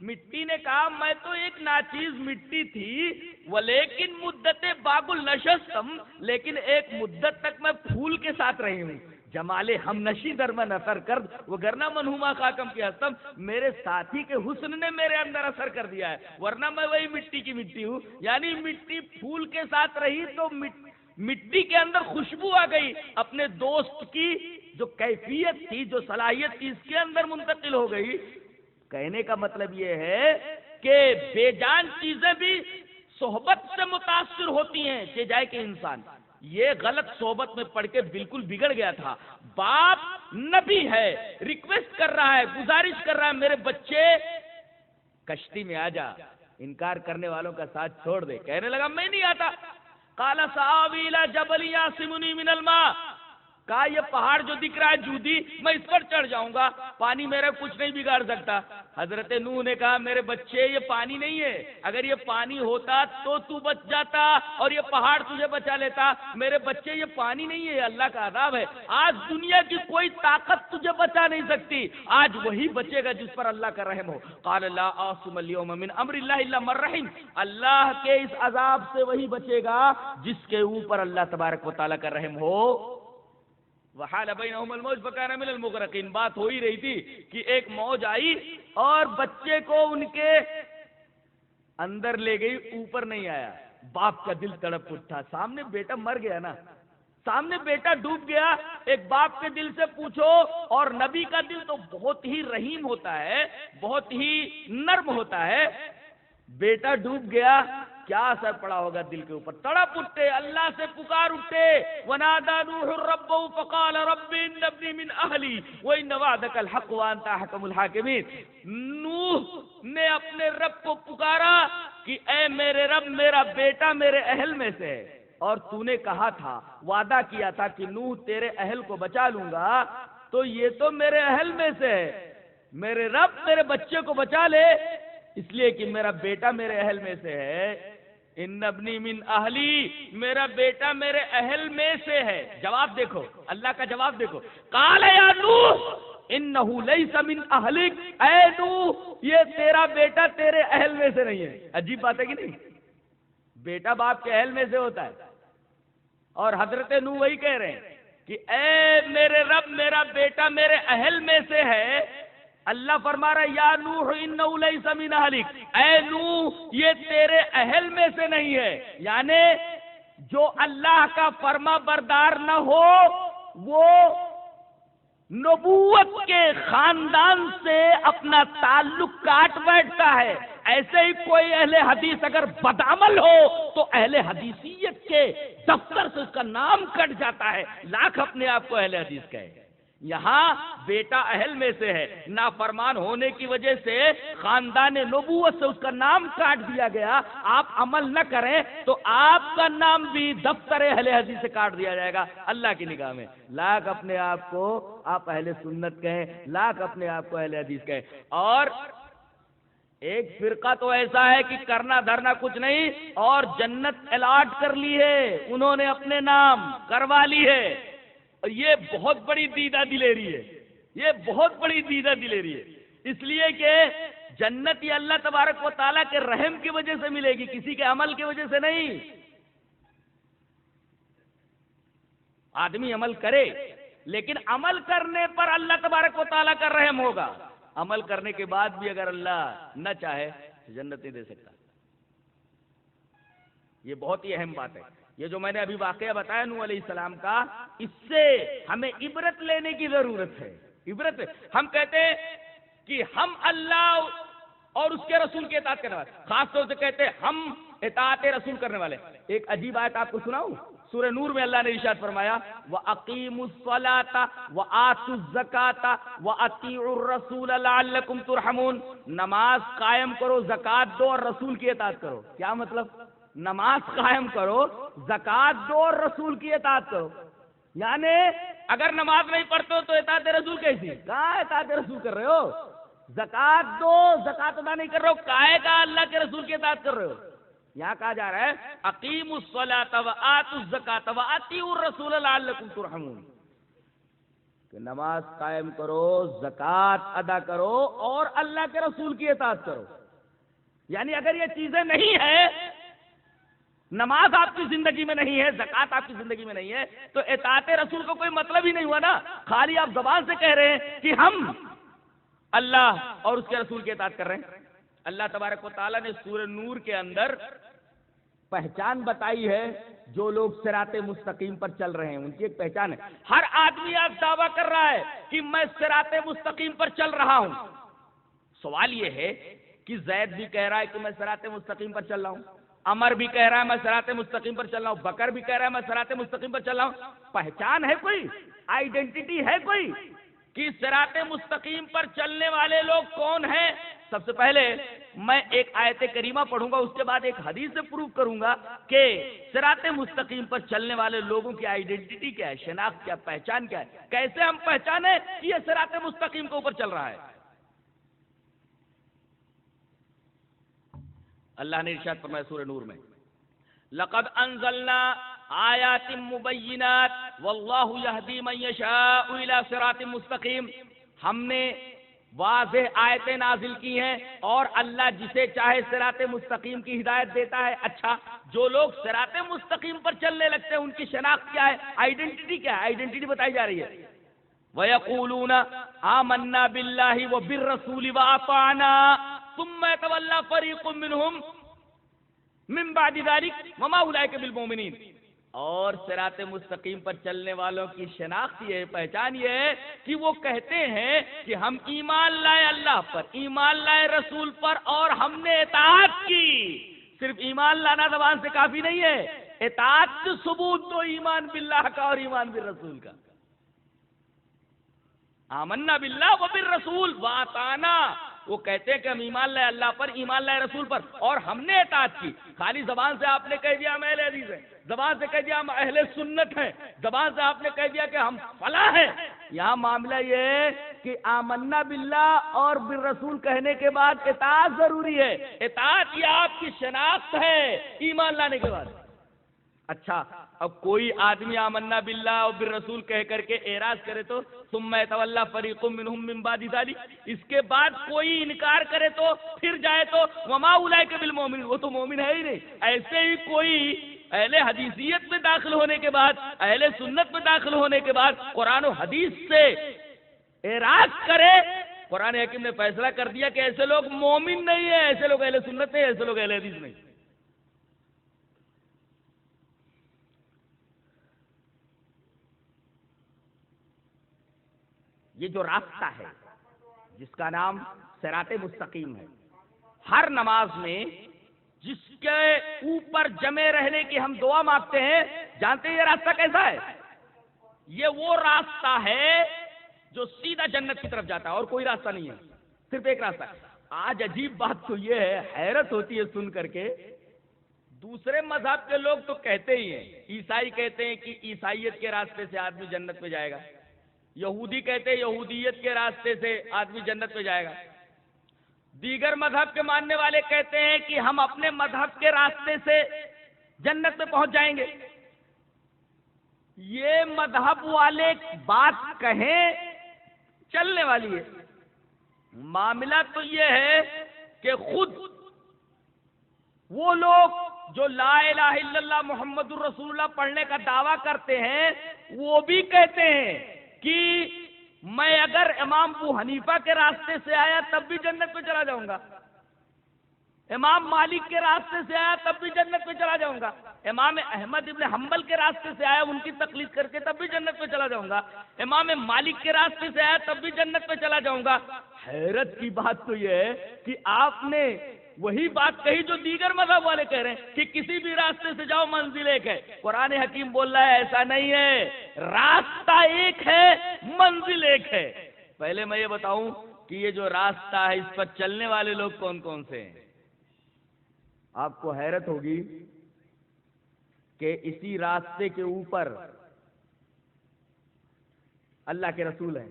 مٹی نے کہا میں تو ایک ناچیز مٹی تھی، ولیکن مدت باگ النشستم، لیکن ایک مدت تک میں پھول کے ساتھ رہی ہوں. جمال ہم نشی در من اثر کرد وگرنہ منہما خاکم کی ہستم، میرے ساتھی کے حسن نے میرے اندر اثر کر دیا ہے، ورنہ میں وہی مٹی کی مٹی ہوں. یعنی مٹی پھول کے ساتھ رہی تو مٹی کے اندر خوشبو آ گئی، اپنے دوست کی جو کیفیت تھی، جو صلاحیت تھی، اس کے اندر منتقل ہو گئی. کہنے کا مطلب یہ ہے کہ بے جان چیزیں بھی صحبت سے متاثر ہوتی ہیں. کہ جائے کہ انسان یہ غلط صحبت میں پڑھ کے بالکل بگڑ گیا تھا. باپ نبی ہے، ریکویسٹ کر رہا ہے، گزارش کر رہا ہے میرے بچے کشتی میں آ جا، انکار کرنے والوں کا ساتھ چھوڑ دے. کہنے لگا میں نہیں آتا. قال سآوی الی جبل یعصمنی من الماء، کہا یہ پہاڑ جو دکھ رہا ہے جودی، میں اس پر چڑھ جاؤں گا، پانی میرا کچھ نہیں بگاڑ سکتا. حضرت نوح نے کہا میرے بچے یہ پانی نہیں ہے، اگر یہ پانی ہوتا تو بچ جاتا اور یہ پہاڑ تجھے بچا لیتا. میرے بچے یہ پانی نہیں ہے، یہ اللہ کا عذاب ہے. آج دنیا کی کوئی طاقت تجھے بچا نہیں سکتی، آج وہی بچے گا جس پر اللہ کا رحم ہو. قال لا عاصم اليوم من امر اللہ الا من رحم، اللہ کے اس عذاب سے وہی بچے گا جس کے اوپر اللہ تبارک و تعالیٰ کا رحم ہو. وحال بینہم الموج فکان من المغرقین. بات ہو ہی رہی تھی کہ ایک موج آئی اور بچے کو ان کے اندر لے گئی، اوپر نہیں آیا. باپ کا دل تڑپ اٹھا، سامنے بیٹا مر گیا نا، سامنے بیٹا ڈوب گیا. ایک باپ کے دل سے پوچھو، اور نبی کا دل تو بہت ہی رحیم ہوتا ہے، بہت ہی نرم ہوتا ہے. بیٹا ڈوب گیا، کیا اثر پڑا ہوگا دل کے اوپر. تڑپ اٹھتے، اللہ سے پکار اٹھتے. ونادى نوح ربه فقال رب ان ابني من اهلي وان وعدك الحق وانت احكم الحاكمين. نوح نے اپنے رب کو پکارا کہ اے میرے رب، میرا بیٹا میرے اہل میں سے ہے، اور تو نے کہا تھا، وعدہ کیا تھا کہ نوح تیرے اہل کو بچا لوں گا، تو یہ تو میرے اہل میں سے ہے. میرے رب میرے بچے کو بچا لے، اس لیے کہ میرا بیٹا میرے اہل میں سے ہے. ان ابنی من اہلی، میرا بیٹا میرے اہل میں سے ہے. جواب دیکھو، اللہ کا جواب دیکھو. قال یا نوح انہ لیس من اہلک، اے نوح یہ تیرا بیٹا تیرے اہل میں سے نہیں ہے. عجیب بات ہے کہ نہیں؟ بیٹا باپ کے اہل میں سے ہوتا ہے، اور حضرت نوح وہی کہہ رہے ہیں کہ اے میرے رب، میرا بیٹا میرے اہل میں سے ہے. اللہ فرما رہا ہے یا نوح انہ لیس من اہلک، اے نوح یہ تیرے اہل میں سے نہیں ہے، یعنی جو اللہ کا فرما بردار نہ ہو وہ نبوت کے خاندان سے اپنا تعلق کاٹ بیٹھتا ہے۔ ایسے ہی کوئی اہل حدیث اگر بدعمل ہو تو اہل حدیثیت کے دفتر سے اس کا نام کٹ جاتا ہے، لاکھ اپنے آپ کو اہل حدیث کہے۔ یہاں بیٹا اہل میں سے ہے، نافرمان ہونے کی وجہ سے خاندان نبوت سے اس کا نام کاٹ دیا گیا، آپ عمل نہ کریں تو آپ کا نام بھی دفتر اہل حدیث سے کاٹ دیا جائے گا اللہ کی نگاہ میں۔ لاکھ اپنے آپ کو آپ اہل سنت کہیں، لاکھ اپنے آپ کو اہل حدیث کہیں۔ اور ایک فرقہ تو ایسا ہے کہ کرنا دھرنا کچھ نہیں اور جنت الاٹ کر لی ہے، انہوں نے اپنے نام کروا لی ہے، اور یہ بہت بڑی دیدہ دلیری ہے، یہ بہت بڑی دیدہ دلیری ہے، اس لیے کہ جنت یہ اللہ تبارک و تعالیٰ کے رحم کی وجہ سے ملے گی، کسی کے عمل کی وجہ سے نہیں۔ آدمی عمل کرے لیکن عمل کرنے پر اللہ تبارک و تعالیٰ کا رحم ہوگا، عمل کرنے کے بعد بھی اگر اللہ نہ چاہے تو جنت نہیں دے سکتا۔ یہ بہت ہی اہم بات ہے۔ یہ جو میں نے ابھی واقعہ بتایا نوح علیہ السلام کا، اس سے ہمیں عبرت لینے کی ضرورت ہے۔ عبرت ہم کہتے ہیں کہ ہم اللہ اور اس کے رسول کی اطاعت کرنے والے، خاص طور سے کہتے ہیں ہم اطاعت رسول کرنے والے۔ ایک عجیب آیت آپ کو سناؤں، سورہ نور میں اللہ نے ارشاد فرمایا وَأَقِيمُوا الصَّلَاةَ وَآتُوا الزَّكَاةَ وَأَطِيعُوا الرَّسُولَ لَعَلَّكُمْ تُرْحَمُونَ، نماز قائم کرو، زکوٰۃ دو اور رسول کی اطاعت کرو۔ کیا مطلب؟ نماز قائم کرو، زکوٰۃ دو اور رسول کی اطاعت کرو، یعنی اگر نماز نہیں پڑھتے ہو تو اطاعت رسول کیسی؟ کہاں اطاعت رسول کر رہے ہو؟ زکوٰۃ دو، زکوٰۃ ادا نہیں کر رہے ہو، کائے کا اللہ کے رسول کی اطاعت کر رہے ہو؟ یہاں کہا جا رہا ہے اقیموا الصلاۃ وآتوا الزکاۃ وأطیعوا الرسول لعلکم ترحمون، کہ نماز قائم کرو، زکوٰۃ ادا کرو اور اللہ کے رسول کی اطاعت کرو۔ یعنی اگر یہ چیزیں نہیں ہیں، نماز آپ کی زندگی میں نہیں ہے، زکوٰۃ آپ کی زندگی میں نہیں ہے، تو اطاعت رسول کا کوئی مطلب ہی نہیں ہوا نا۔ خالی آپ زبان سے کہہ رہے ہیں کہ ہم اللہ اور اس کے رسول کی اطاعت کر رہے ہیں۔ اللہ تبارک و تعالیٰ نے سورہ نور کے اندر پہچان بتائی ہے، جو لوگ صراط مستقیم پر چل رہے ہیں ان کی ایک پہچان ہے۔ ہر آدمی آج دعویٰ کر رہا ہے کہ میں صراط مستقیم پر چل رہا ہوں۔ سوال یہ ہے کہ زید بھی کہہ رہا ہے کہ میں صراط مستقیم پر چل رہا ہوں، عمر بھی کہہ رہا ہے میں صراط مستقیم پر چل رہا ہوں، بکر بھی کہہ رہا ہے میں صراط مستقیم پر چل رہا ہوں۔ پہچان ہے کوئی؟ آئیڈینٹی ہے کوئی کہ صراط مستقیم پر چلنے والے لوگ کون ہیں؟ سب سے پہلے میں ایک آیت کریمہ پڑھوں گا، اس کے بعد ایک حدیث سے پروف کروں گا کہ صراط مستقیم پر چلنے والے لوگوں کی آئیڈینٹی کیا ہے، شناخت کیا، پہچان کیا ہے، کیسے ہم پہچانیں کہ یہ صراط مستقیم کے اوپر چل رہا ہے۔ اللہ نے ارشاد فرمایا سورہ نور میں لقد انزلنا آیات مبینات واللہ یہدی من یشاء الی صراط مستقیم، ہم نے واضح آیتیں نازل کی ہیں اور اللہ جسے چاہے صراط مستقیم کی ہدایت دیتا ہے۔ اچھا، جو لوگ صراط مستقیم پر چلنے لگتے ہیں ان کی شناخت کیا ہے، آئیڈینٹی کیا ہے؟ آئیڈینٹی بتائی جا رہی ہے وَيَقُولُونَ آمَنَّا بِاللَّهِ وَبِالرَّسُولِ وَأَطَعْنَا ثُمَّ يَتَوَلَّىٰ فَرِيقٌ مِّنْهُمْ مِّن بَعْدِ ذَلِكَ وَمَا أُولَٰئِكَ بِالْمُؤْمِنِينَ۔ اور صراط مستقیم پر چلنے والوں کی شناخت یہ ہے، پہچان یہ ہے کہ وہ کہتے ہیں کہ ہم ایمان لائے اللہ پر، ایمان لائے رسول پر اور ہم نے اطاعت کی۔ صرف ایمان لانا زبان سے کافی نہیں ہے، اطاعت سے ثبوت تو ایمان باللہ کا اور ایمان بالرسول کا۔ آمنا باللہ وبالرسول واطعنا، وہ کہتے ہیں کہ ہم ایمان لائے اللہ پر، ایمان لائے رسول پر اور ہم نے اطاعت کی۔ خالی زبان سے آپ نے کہہ دیا ہم اہل حدیث ہیں، زبان سے کہہ دیا ہم اہل سنت ہیں، زبان سے آپ نے کہہ دیا کہ ہم فلاں ہیں۔ یہاں معاملہ یہ ہے کہ آمنا باللہ اور بالرسول کہنے کے بعد اطاعت ضروری ہے۔ اطاعت یہ آپ کی شناخت ہے ایمان لانے کے بعد۔ اچھا، اب کوئی آدمی آمنا باللہ اور بالرسول کہہ کر کے اعراض کرے تو ثم يتولى فريق منهم من بعد ذلك، اس کے بعد کوئی انکار کرے تو پھر جائے تو وما اولئک بالمؤمنین، وہ تو مومن ہے ہی نہیں۔ ایسے ہی کوئی اہل حدیثیت میں داخل ہونے کے بعد، اہل سنت میں داخل ہونے کے بعد قرآن و حدیث سے اعراض کرے قرآن حکیم نے فیصلہ کر دیا کہ ایسے لوگ مومن نہیں ہیں، ایسے لوگ اہل سنت نہیں، ایسے لوگ اہل حدیث نہیں۔ یہ جو راستہ ہے جس کا نام صراط مستقیم ہے، ہر نماز میں جس کے اوپر جمے رہنے کی ہم دعا مانگتے ہیں، جانتے ہیں یہ راستہ کیسا ہے؟ یہ وہ راستہ ہے جو سیدھا جنت کی طرف جاتا ہے، اور کوئی راستہ نہیں ہے، صرف ایک راستہ ہے۔ آج عجیب بات تو یہ ہے، حیرت ہوتی ہے سن کر کے، دوسرے مذہب کے لوگ تو کہتے ہی ہیں، عیسائی کہتے ہیں کہ عیسائیت کے راستے سے آدمی جنت میں جائے گا، یہودی کہتے ہیں یہودیت کے راستے سے آدمی جنت میں جائے گا، دیگر مذہب کے ماننے والے کہتے ہیں کہ ہم اپنے مذہب کے راستے سے جنت میں پہنچ جائیں گے۔ یہ مذہب والے بات کہیں چلنے والی ہے، معاملہ تو یہ ہے کہ خود وہ لوگ جو لا الہ الا اللہ محمد الرسول اللہ پڑھنے کا دعویٰ کرتے ہیں، وہ بھی کہتے ہیں کہ میں اگر امام ابو حنیفہ کے راستے سے آیا تب بھی جنت میں چلا جاؤں گا، امام مالک کے راستے سے آیا تب بھی جنت میں چلا جاؤں گا، امام احمد ابن حنبل کے راستے سے آیا ان کی تقلید کر کے تب بھی جنت میں چلا جاؤں گا، امام مالک کے راستے سے آیا تب بھی جنت میں چلا جاؤں گا۔ حیرت کی بات تو یہ ہے کہ آپ نے وہی بات کہی جو دیگر مذہب والے کہہ رہے ہیں کہ کسی بھی راستے سے جاؤ منزل ایک ہے۔ قرآن حکیم بول رہا ہے ایسا نہیں ہے، راستہ ایک ہے، منزل ایک ہے۔ پہلے میں یہ بتاؤں کہ یہ جو راستہ ہے اس پر چلنے والے لوگ کون کون سے ہیں۔ آپ کو حیرت ہوگی کہ اسی راستے کے اوپر اللہ کے رسول ہیں،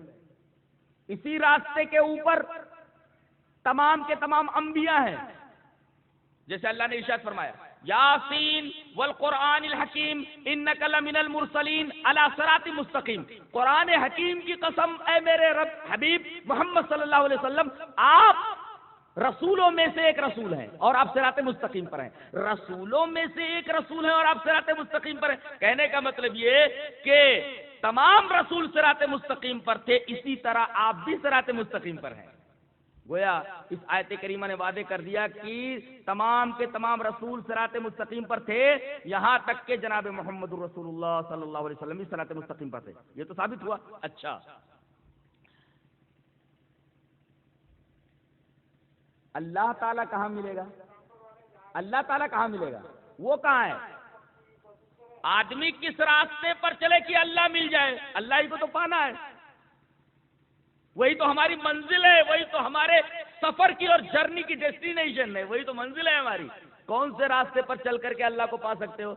اسی راستے کے اوپر تمام کے تمام انبیاء ہیں، جیسے اللہ نے ارشاد فرمایا یاسین والقرآن الحکیم انک لمن المرسلین علی صراط مستقیم۔ قرآن حکیم کی قسم اے میرے رب حبیب محمد صلی اللہ علیہ وسلم، آپ رسولوں میں سے ایک رسول ہیں اور آپ صراط مستقیم پر ہیں۔ رسولوں میں سے ایک رسول ہیں اور آپ صراط مستقیم پر ہیں، کہنے کا مطلب یہ کہ تمام رسول صراط مستقیم پر تھے، اسی طرح آپ بھی صراط مستقیم پر ہیں۔ گویا اس آیت کریمہ نے وعدے کر دیا کہ تمام کے تمام رسول صراط مستقیم پر تھے، یہاں تک کہ جناب محمد رسول اللہ صلی اللہ علیہ وسلم بھی صراط مستقیم پر تھے۔ یہ تو ثابت ہوا۔ اچھا، اللہ تعالیٰ کہاں ملے گا؟ اللہ تعالیٰ کہاں ملے گا؟ وہ کہاں ہے؟ آدمی کس راستے پر چلے کہ اللہ مل جائے؟ اللہ ہی کو تو پانا ہے، وہی تو ہماری منزل ہے، وہی تو ہمارے سفر کی اور جرنی کی ڈیسٹینیشن ہے، وہی تو منزل ہے ہماری۔ کون سے راستے پر چل کر کے اللہ کو پا سکتے ہو؟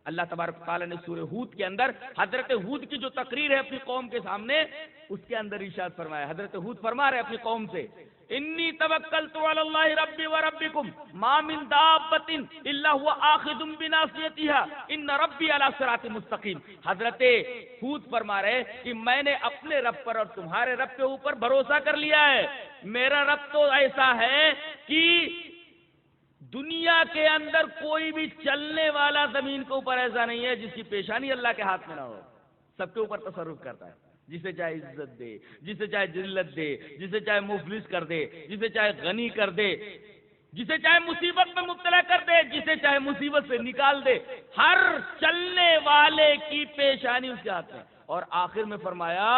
اللہ تبارک تعالیٰ نے سورہ ہود کے اندر حضرت ہود کی جو تقریر ہے اپنی قوم کے سامنے، اس کے اندر ارشاد فرمایا، حضرت ہود فرما رہے اپنی قوم سے انی توکلت علی اللہ ربی و ربکم ما من دابۃ الا هو آخذ بناصیتها ان ربی علی صراط مستقیم۔ حضرت ہود فرما رہے کہ میں نے اپنے رب پر اور تمہارے رب کے اوپر بھروسہ کر لیا ہے، میرا رب تو ایسا ہے کہ دنیا کے اندر کوئی بھی چلنے والا زمین کے اوپر ایسا نہیں ہے جس کی پیشانی اللہ کے ہاتھ میں نہ ہو، سب کے اوپر تصرف کرتا ہے، جسے چاہے عزت دے، جسے چاہے ذلت دے، جسے چاہے مفلس کر دے، جسے چاہے غنی کر دے، جسے چاہے مصیبت میں مبتلا کر دے، جسے چاہے مصیبت سے نکال دے، ہر چلنے والے کی پیشانی اس کے ہاتھ میں۔ اور آخر میں فرمایا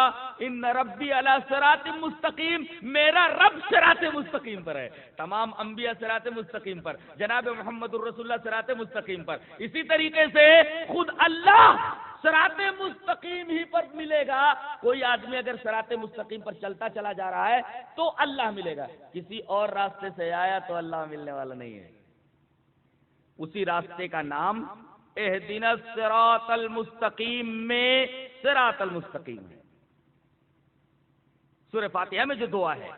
ان ربی علی صراط مستقیم، میرا رب صراط مستقیم پر ہے، تمام انبیاء صراط مستقیم پر، جناب محمد الرسول اللہ صراط مستقیم پر۔ اسی طریقے سے خود اللہ صراط مستقیم ہی پر ملے گا۔ کوئی آدمی اگر صراط مستقیم پر چلتا چلا جا رہا ہے تو اللہ ملے گا، کسی اور راستے سے آیا تو اللہ ملنے والا نہیں ہے۔ اسی راستے کا نام اہدنا الصراط المستقیم میں صراط المستقیم ہے، سورہ فاتحہ میں جو دعا ہے،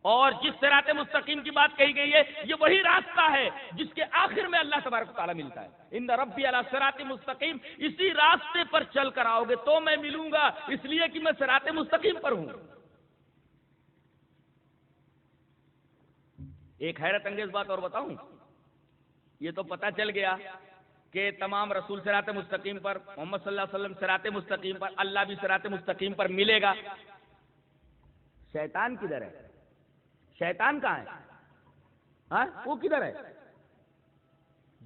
اور جس صراط مستقیم کی بات کہی گئی ہے یہ وہی راستہ ہے جس کے آخر میں اللہ تبارک و تعالیٰ ملتا ہے۔ ان ربی علی صراط مستقیم، اسی راستے پر چل کر آؤ گے تو میں ملوں گا، اس لیے کہ میں صراط مستقیم پر ہوں۔ ایک حیرت انگیز بات اور بتاؤں، یہ تو پتہ چل گیا کہ تمام رسول صراط مستقیم پر، محمد صلی اللہ علیہ وسلم صراط مستقیم پر، اللہ بھی صراط مستقیم پر ملے گا۔ شیطان کدھر ہے؟ شیطان کہاں ہے؟ ہاں وہ کدھر ہے؟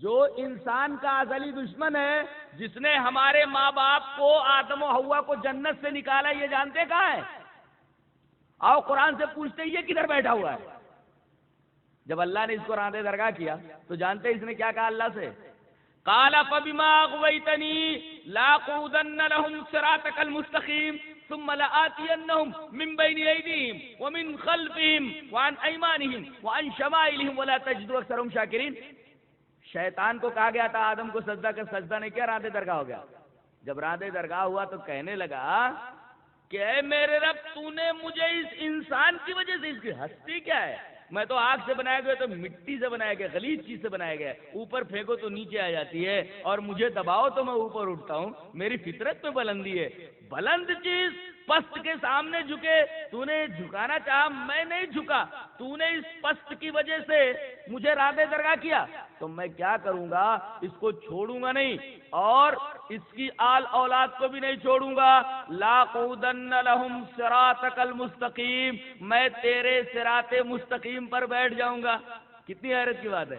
جو انسان کا ازلی دشمن ہے، جس نے ہمارے ماں باپ کو، آدم و حوا کو جنت سے نکالا، یہ جانتے کہاں ہے؟ آؤ قرآن سے پوچھتے یہ کدھر بیٹھا ہوا ہے؟ جب اللہ نے اس کو راندے درگاہ کیا تو جانتے اس نے کیا کہا اللہ سے؟ قال فبما اغويتني لاقعدن لهم صراطك المستقيم ثم لآتينهم من بين ايديهم ومن خلفهم وعن ايمانهم وعن شمائلهم ولا تجد اكثرهم شاكرين. شیطان کو کہا گیا تھا آدم کو سجدہ کر، سجدہ نہیں کیا، راندے درگاہ ہو گیا. جب راندے درگاہ ہوا تو کہنے لگا کہ اے میرے رب، تو نے مجھے اس انسان کی وجہ سے، اس کی ہستی کیا ہے؟ میں تو آگ سے بنایا گیا، تو مٹی سے بنایا گیا، غلیظ چیز سے بنایا گیا، اوپر پھینکو تو نیچے آ جاتی ہے، اور مجھے دباؤ تو میں اوپر اٹھتا ہوں. میری فطرت میں بلندی ہے. بلند چیز پست کے سامنے جھکے، تو نے جھکانا چاہا، میں نہیں جھکا. تو نے اس پست کی وجہ سے مجھے راندے درگاہ کیا، تو میں کیا کروں گا؟ اس کو چھوڑوں گا نہیں، اور اس کی آل اولاد کو بھی نہیں چھوڑوں گا. لاقعدن لهم صراطک المستقیم، میں تیرے صراط مستقیم پر بیٹھ جاؤں گا. کتنی حیرت کی بات ہے.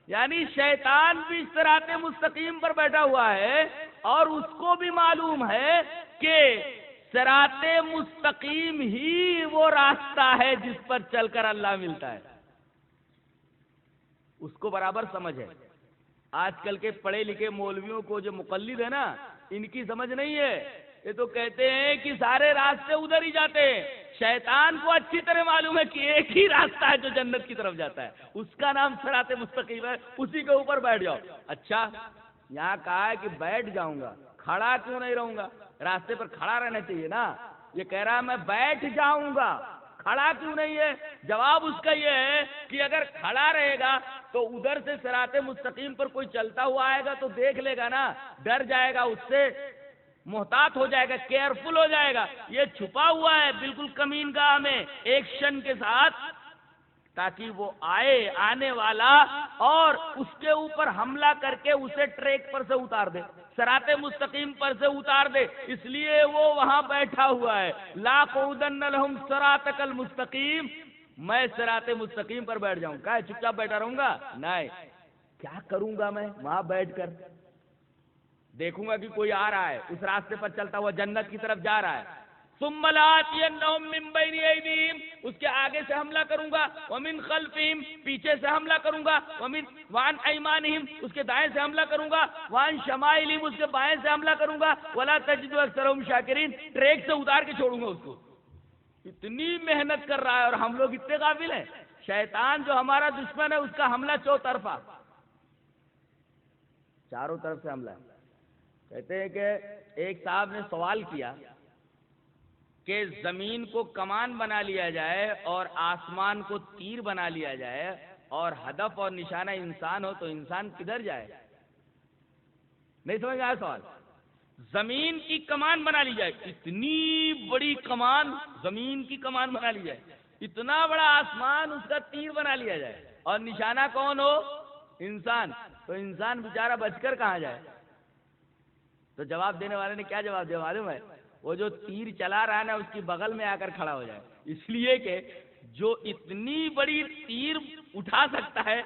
یعنی شیطان بھی صراط مستقیم پر بیٹھا ہوا ہے، اور اس کو بھی معلوم ہے کہ صراط مستقیم ہی وہ راستہ ہے جس پر چل کر اللہ ملتا ہے. اس کو برابر سمجھ ہے. آج کل کے پڑھے لکھے مولویوں کو جو مقلد ہے نا، ان کی سمجھ نہیں ہے. یہ تو کہتے ہیں کہ سارے راستے ادھر ہی جاتے ہیں. شیطان کو اچھی طرح معلوم ہے کہ ایک ہی راستہ ہے جو جنت کی طرف جاتا ہے، اس کا نام صراط مستقیم ہے، اسی کے اوپر بیٹھ جاؤ. اچھا، یہاں کہا ہے کہ بیٹھ جاؤں گا، کھڑا کیوں نہیں رہوں گا؟ راستے پر کھڑا رہنا چاہیے نا. یہ کہہ رہا ہے میں بیٹھ جاؤں گا، کھڑا کیوں نہیں ہے؟ جواب اس کا یہ ہے کہ اگر کھڑا رہے گا تو ادھر سے صراط مستقیم پر کوئی چلتا ہوا آئے گا تو دیکھ لے گا نا، ڈر جائے گا، اس سے محتاط ہو جائے گا، کیئرفل ہو جائے گا. یہ چھپا ہوا ہے بالکل کمین گاہ میں ایکشن کے ساتھ، تاکہ وہ آنے والا اور اس کے اوپر حملہ کر کے اسے ٹریک پر سے اتار دے، صراط مستقیم پر سے اتار دے. اس لیے وہ وہاں بیٹھا ہوا ہے. لاقعدن لهم صراطک المستقیم، میں صراط مستقیم پر بیٹھ جاؤں. کہا چپ چاپ بیٹھا رہوں گا؟ نہیں. کیا کروں گا میں وہاں بیٹھ کر؟ دیکھوں گا کہ کوئی آ رہا ہے، اس راستے پر چلتا ہوا جنت کی طرف جا رہا ہے. ثم لآتینہم من بین ایدیہم، اس کے آگے سے حملہ کروں گا، ومن خلفہم، پیچھے سے حملہ کروں گا، وعن ایمانہم، اس کے دائیں سے حملہ کروں گا، وعن شمائلہم، اس کے بائیں سے حملہ کروں گا، ولا تجد اکثرہم شاکرین، ٹریک سے اتار کے چھوڑوں گا اس کو. اتنی محنت کر رہا ہے اور ہم لوگ اتنے غافل ہیں. شیطان جو ہمارا دشمن ہے، اس کا حملہ چوطرفہ، چاروں طرف سے حملہ ہے. کہتے ہیں کہ ایک صاحب نے سوال کیا کہ زمین کو کمان بنا لیا جائے اور آسمان کو تیر بنا لیا جائے اور ہدف اور نشانہ انسان ہو تو انسان کدھر جائے؟ نہیں سمجھ آیا سوال؟ زمین کی کمان بنا لی جائے، اتنی بڑی کمان، زمین کی کمان بنا لی جائے، اتنا بڑا آسمان، اس کا تیر بنا لیا جائے، اور نشانہ کون ہو؟ انسان. تو انسان بیچارہ بچ کر کہاں جائے؟ تو جواب دینے والے نے کیا جواب دیا معلوم ہے؟ وہ جو تیر چلا رہا ہے نا، اس کی بغل میں آ کر کھڑا ہو جائے. اس لیے کہ جو اتنی بڑی تیر اٹھا سکتا ہے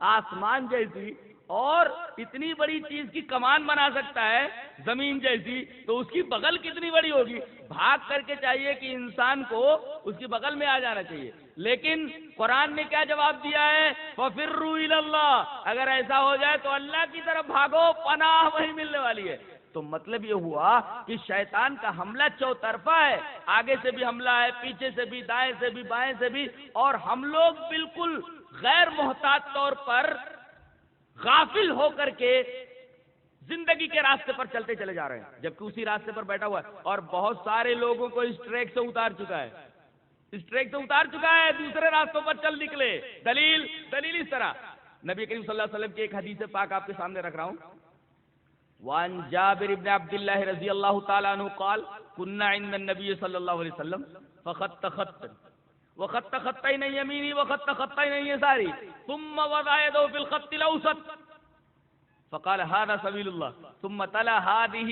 آسمان جیسی، اور اتنی بڑی چیز کی کمان بنا سکتا ہے زمین جیسی، تو اس کی بغل کتنی بڑی ہوگی؟ بھاگ کر کے چاہیے کہ انسان کو اس کی بغل میں آ جانا چاہیے. لیکن قرآن نے کیا جواب دیا ہے؟ فَفِرُّوا إِلَى اللَّهِ، اگر ایسا ہو جائے تو اللہ کی طرف بھاگو، پناہ وہی ملنے والی ہے. تو مطلب یہ ہوا کہ شیطان کا حملہ چوطرفہ ہے، آگے سے بھی حملہ ہے، پیچھے سے بھی، دائیں سے بھی، بائیں سے بھی، اور ہم لوگ بالکل غیر محتاط طور پر غافل ہو کر کے زندگی کے راستے پر چلتے چلے جا رہے ہیں، جبکہ اسی راستے پر بیٹھا ہوا ہے. اور بہت سارے لوگوں کو اس ٹریک سے اتار چکا ہے، اس ٹریک سے اتار چکا ہے، دوسرے راستوں پر چل نکلے. دلیل اس طرح نبی کریم صلی اللہ علیہ وسلم کی ایک حدیث پاک آپ کے سامنے رکھ رہا ہوں. وعن جابر بن عبد الله رضی اللہ تعالی عنہ قال كنا عند النبي صلی اللہ علیہ وسلم فخط خطا وخط خطين يميني وخط خطين يساري ثم وضع يده في الخط الاوسط. فقال هذا سبيل الله ثم تلا هذه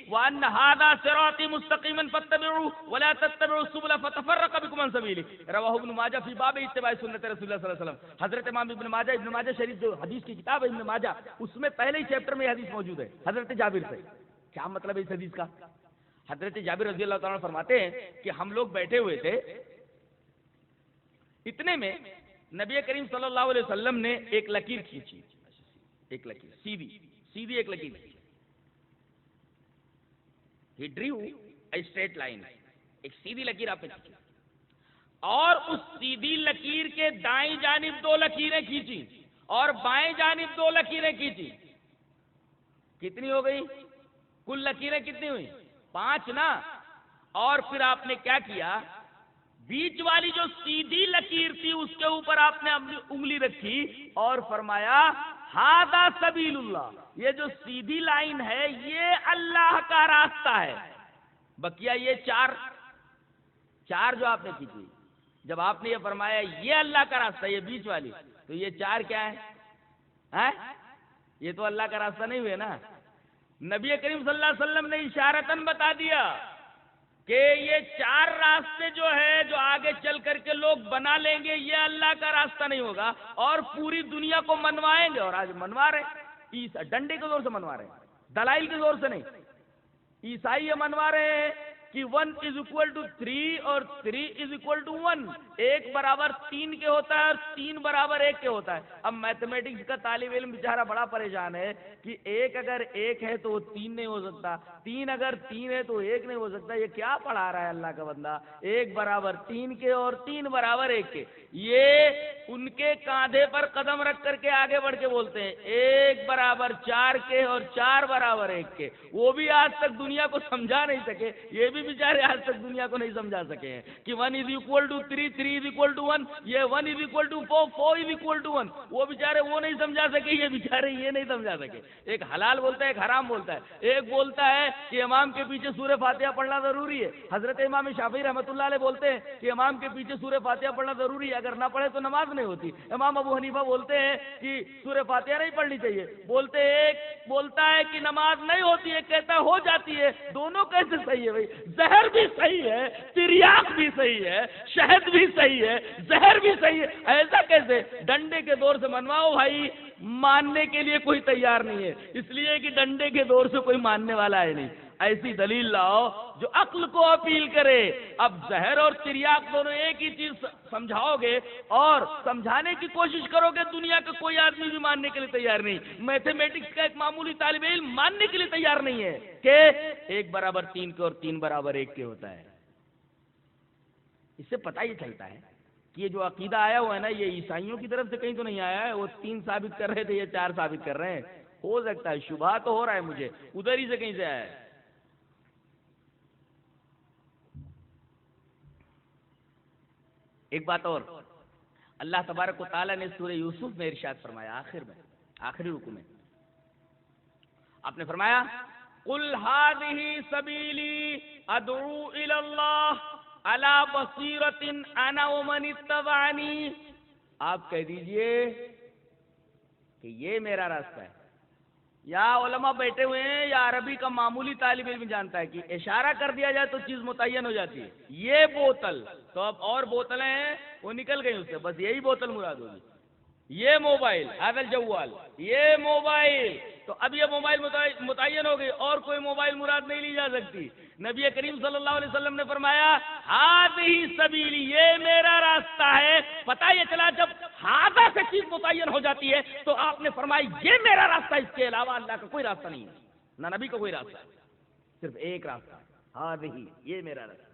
وان هذا صراطي مستقيما فاتبعوه ولا تتبعوا السبل فتفرق بكم عن سبيله رواه ابن ماجہ فی باب اتباع سنت رسول اللہ صلی اللہ علیہ وسلم. حضرت امام ابن ماجہ شریف جو حدیث کی کتاب ہے ابن ماجہ، اس میں پہلے ہی چیپٹر میں یہ حدیث موجود ہے حضرت جابر سے. کیا مطلب ہے اس حدیث کا؟ حضرت جابر رضی اللہ تعالیٰ فرماتے ہیں کہ ہم لوگ بیٹھے ہوئے تھے، اتنے میں نبی کریم صلی اللہ علیہ وسلم نے ایک لکیر کھینچی، ایک لکیر سیدھی ایک لکیر کھینچی. He drew a straight line. ایک سیدھی لکیر آپ نے کھینچی اور اس سیدھی لکیر کے دائیں جانب 2 لکیریں کھینچی اور بائیں جانب 2 لکیریں کھینچی. کتنی ہو گئی؟ کل لکیریں کتنی ہوئی؟ 5 نا. اور پھر آپ نے کیا کیا؟ بیچ والی جو سیدھی لکیر تھی اس کے اوپر آپ نے انگلی رکھی اور فرمایا ہاذا سبیل اللہ، یہ جو سیدھی لائن ہے یہ اللہ کا راستہ ہے. بقیہ یہ چار جو آپ نے کھینچی، جب آپ نے یہ فرمایا یہ اللہ کا راستہ، یہ بیچ والی، تو یہ 4 کیا ہے؟ یہ تو اللہ کا راستہ نہیں ہوئے نا. نبی کریم صلی اللہ علیہ وسلم نے اشارتاً بتا دیا کہ یہ 4 راستے جو ہے جو آگے چل کر کے لوگ بنا لیں گے یہ اللہ کا راستہ نہیں ہوگا اور پوری دنیا کو منوائیں گے. اور آج منوا رہے، ڈنڈے کے زور سے منوا رہے ہیں، دلائل کے زور سے نہیں. عیسائی یہ منوا رہے ہیں کہ 1 = 3 اور 3 = 1، 1 برابر 3 کے ہوتا ہے اور 3 برابر 1 کے ہوتا ہے. اب میتھمیٹکس کا طالب علم بیچارہ بڑا پریشان ہے کہ 1 اگر 1 ہے تو وہ 3 نہیں ہو سکتا، 3 اگر 3 ہے تو 1 نہیں ہو سکتا. یہ کیا پڑھا رہا ہے اللہ کا بندہ؟ 1 برابر 3 کے اور 3 برابر 1 کے. یہ ان کے کاندھے پر قدم رکھ کر کے آگے بڑھ کے بولتے ہیں 1 برابر 4 کے اور 4 برابر 1 کے. وہ بھی آج تک دنیا کو سمجھا نہیں سکے، یہ بھی بیچارے آج تک دنیا کو نہیں سمجھا سکے ہیں کہ 1 = 3، 3 = 1، یہ 1 = 4، 4 = 1. وہ بیچارے وہ نہیں سمجھا سکے، یہ بیچارے یہ نہیں سمجھا سکے. ایک حلال بولتا ہے، ایک حرام بولتا ہے. ایک بولتا ہے کہ امام کے پیچھے سورہ فاتحہ پڑھنا ضروری ہے. حضرت امام شافعی رحمۃ اللہ علیہ بولتے ہیں کہ امام کے پیچھے سورہ فاتحہ پڑھنا ضروری ہے، اگر نہ پڑھے تو نماز نہیں ہوتی. امام ابو حنیفہ بولتے ہیں کہ سورہ فاتحہ نہیں پڑھنی چاہیے. ایک بولتا ہے کہ نماز نہیں ہوتی ہے، کہتا ہو جاتی ہے. دونوں کیسے صحیح ہے بھائی؟ زہر بھی صحیح ہے، تریاق بھی صحیح ہے، شہد بھی صحیح ہے، زہر بھی صحیح ہے. ایسا کیسے؟ ڈنڈے کے دور سے منواؤ بھائی، ماننے کے لیے کوئی تیار نہیں ہے، اس لیے کہ ڈنڈے کے دور سے کوئی ماننے والا ہے نہیں. ایسی دلیل لاؤ جو عقل کو اپیل کرے. اب زہر اور تریاق دونوں ایک ہی چیز سمجھاؤ گے اور سمجھانے کی کوشش کرو گے، دنیا کا کوئی آدمی بھی ماننے کے لیے تیار نہیں. میتھمیٹکس کا ایک معمولی طالب علم ماننے کے لیے تیار نہیں ہے کہ 1 برابر 3 کے اور 3 برابر 1 کے ہوتا ہے. اس سے پتہ یہ چلتا ہے کہ یہ جو عقیدہ آیا ہوا ہے نا، یہ عیسائیوں کی طرف سے کہیں تو نہیں آیا ہے. وہ 3 ثابت کر رہے تھے، یہ 4 ثابت کر رہے ہیں. ہو سکتا ہے، شبہ تو ہو رہا ہے مجھے، ادھر ہی سے کہیں سے آیا ہے. ایک بات اور، اللہ تبارک و تعالیٰ نے سورہ یوسف میں ارشاد فرمایا، آخر میں، آخری رکوع میں آپ نے فرمایا قل هذه سبیلی ادعو الی اللہ علی بصیرۃ انا ومن اتبعنی. آپ کہہ دیجئے کہ یہ میرا راستہ ہے. یا علماء بیٹھے ہوئے ہیں یا عربی کا معمولی طالب علم جانتا ہے کہ اشارہ کر دیا جائے تو چیز متعین ہو جاتی ہے. یہ بوتل، تو اب اور بوتلیں ہیں وہ نکل گئی اس سے، بس یہی بوتل مراد ہوگی. یہ موبائل، هذا الجوال، یہ موبائل، تو اب یہ موبائل متعین ہو گئی، اور کوئی موبائل مراد نہیں لی جا سکتی. نبی کریم صلی اللہ علیہ وسلم نے فرمایا هذه سبیلی، یہ میرا راستہ ہے. پتہ یہ چلا جب ہاذا سے چیز متعین ہو جاتی ہے تو آپ نے فرمایا یہ میرا راستہ، اس کے علاوہ اللہ کا کوئی راستہ نہیں ہے، نہ نبی کا کوئی راستہ ہے، صرف ایک راستہ، هذه، یہ میرا راستہ.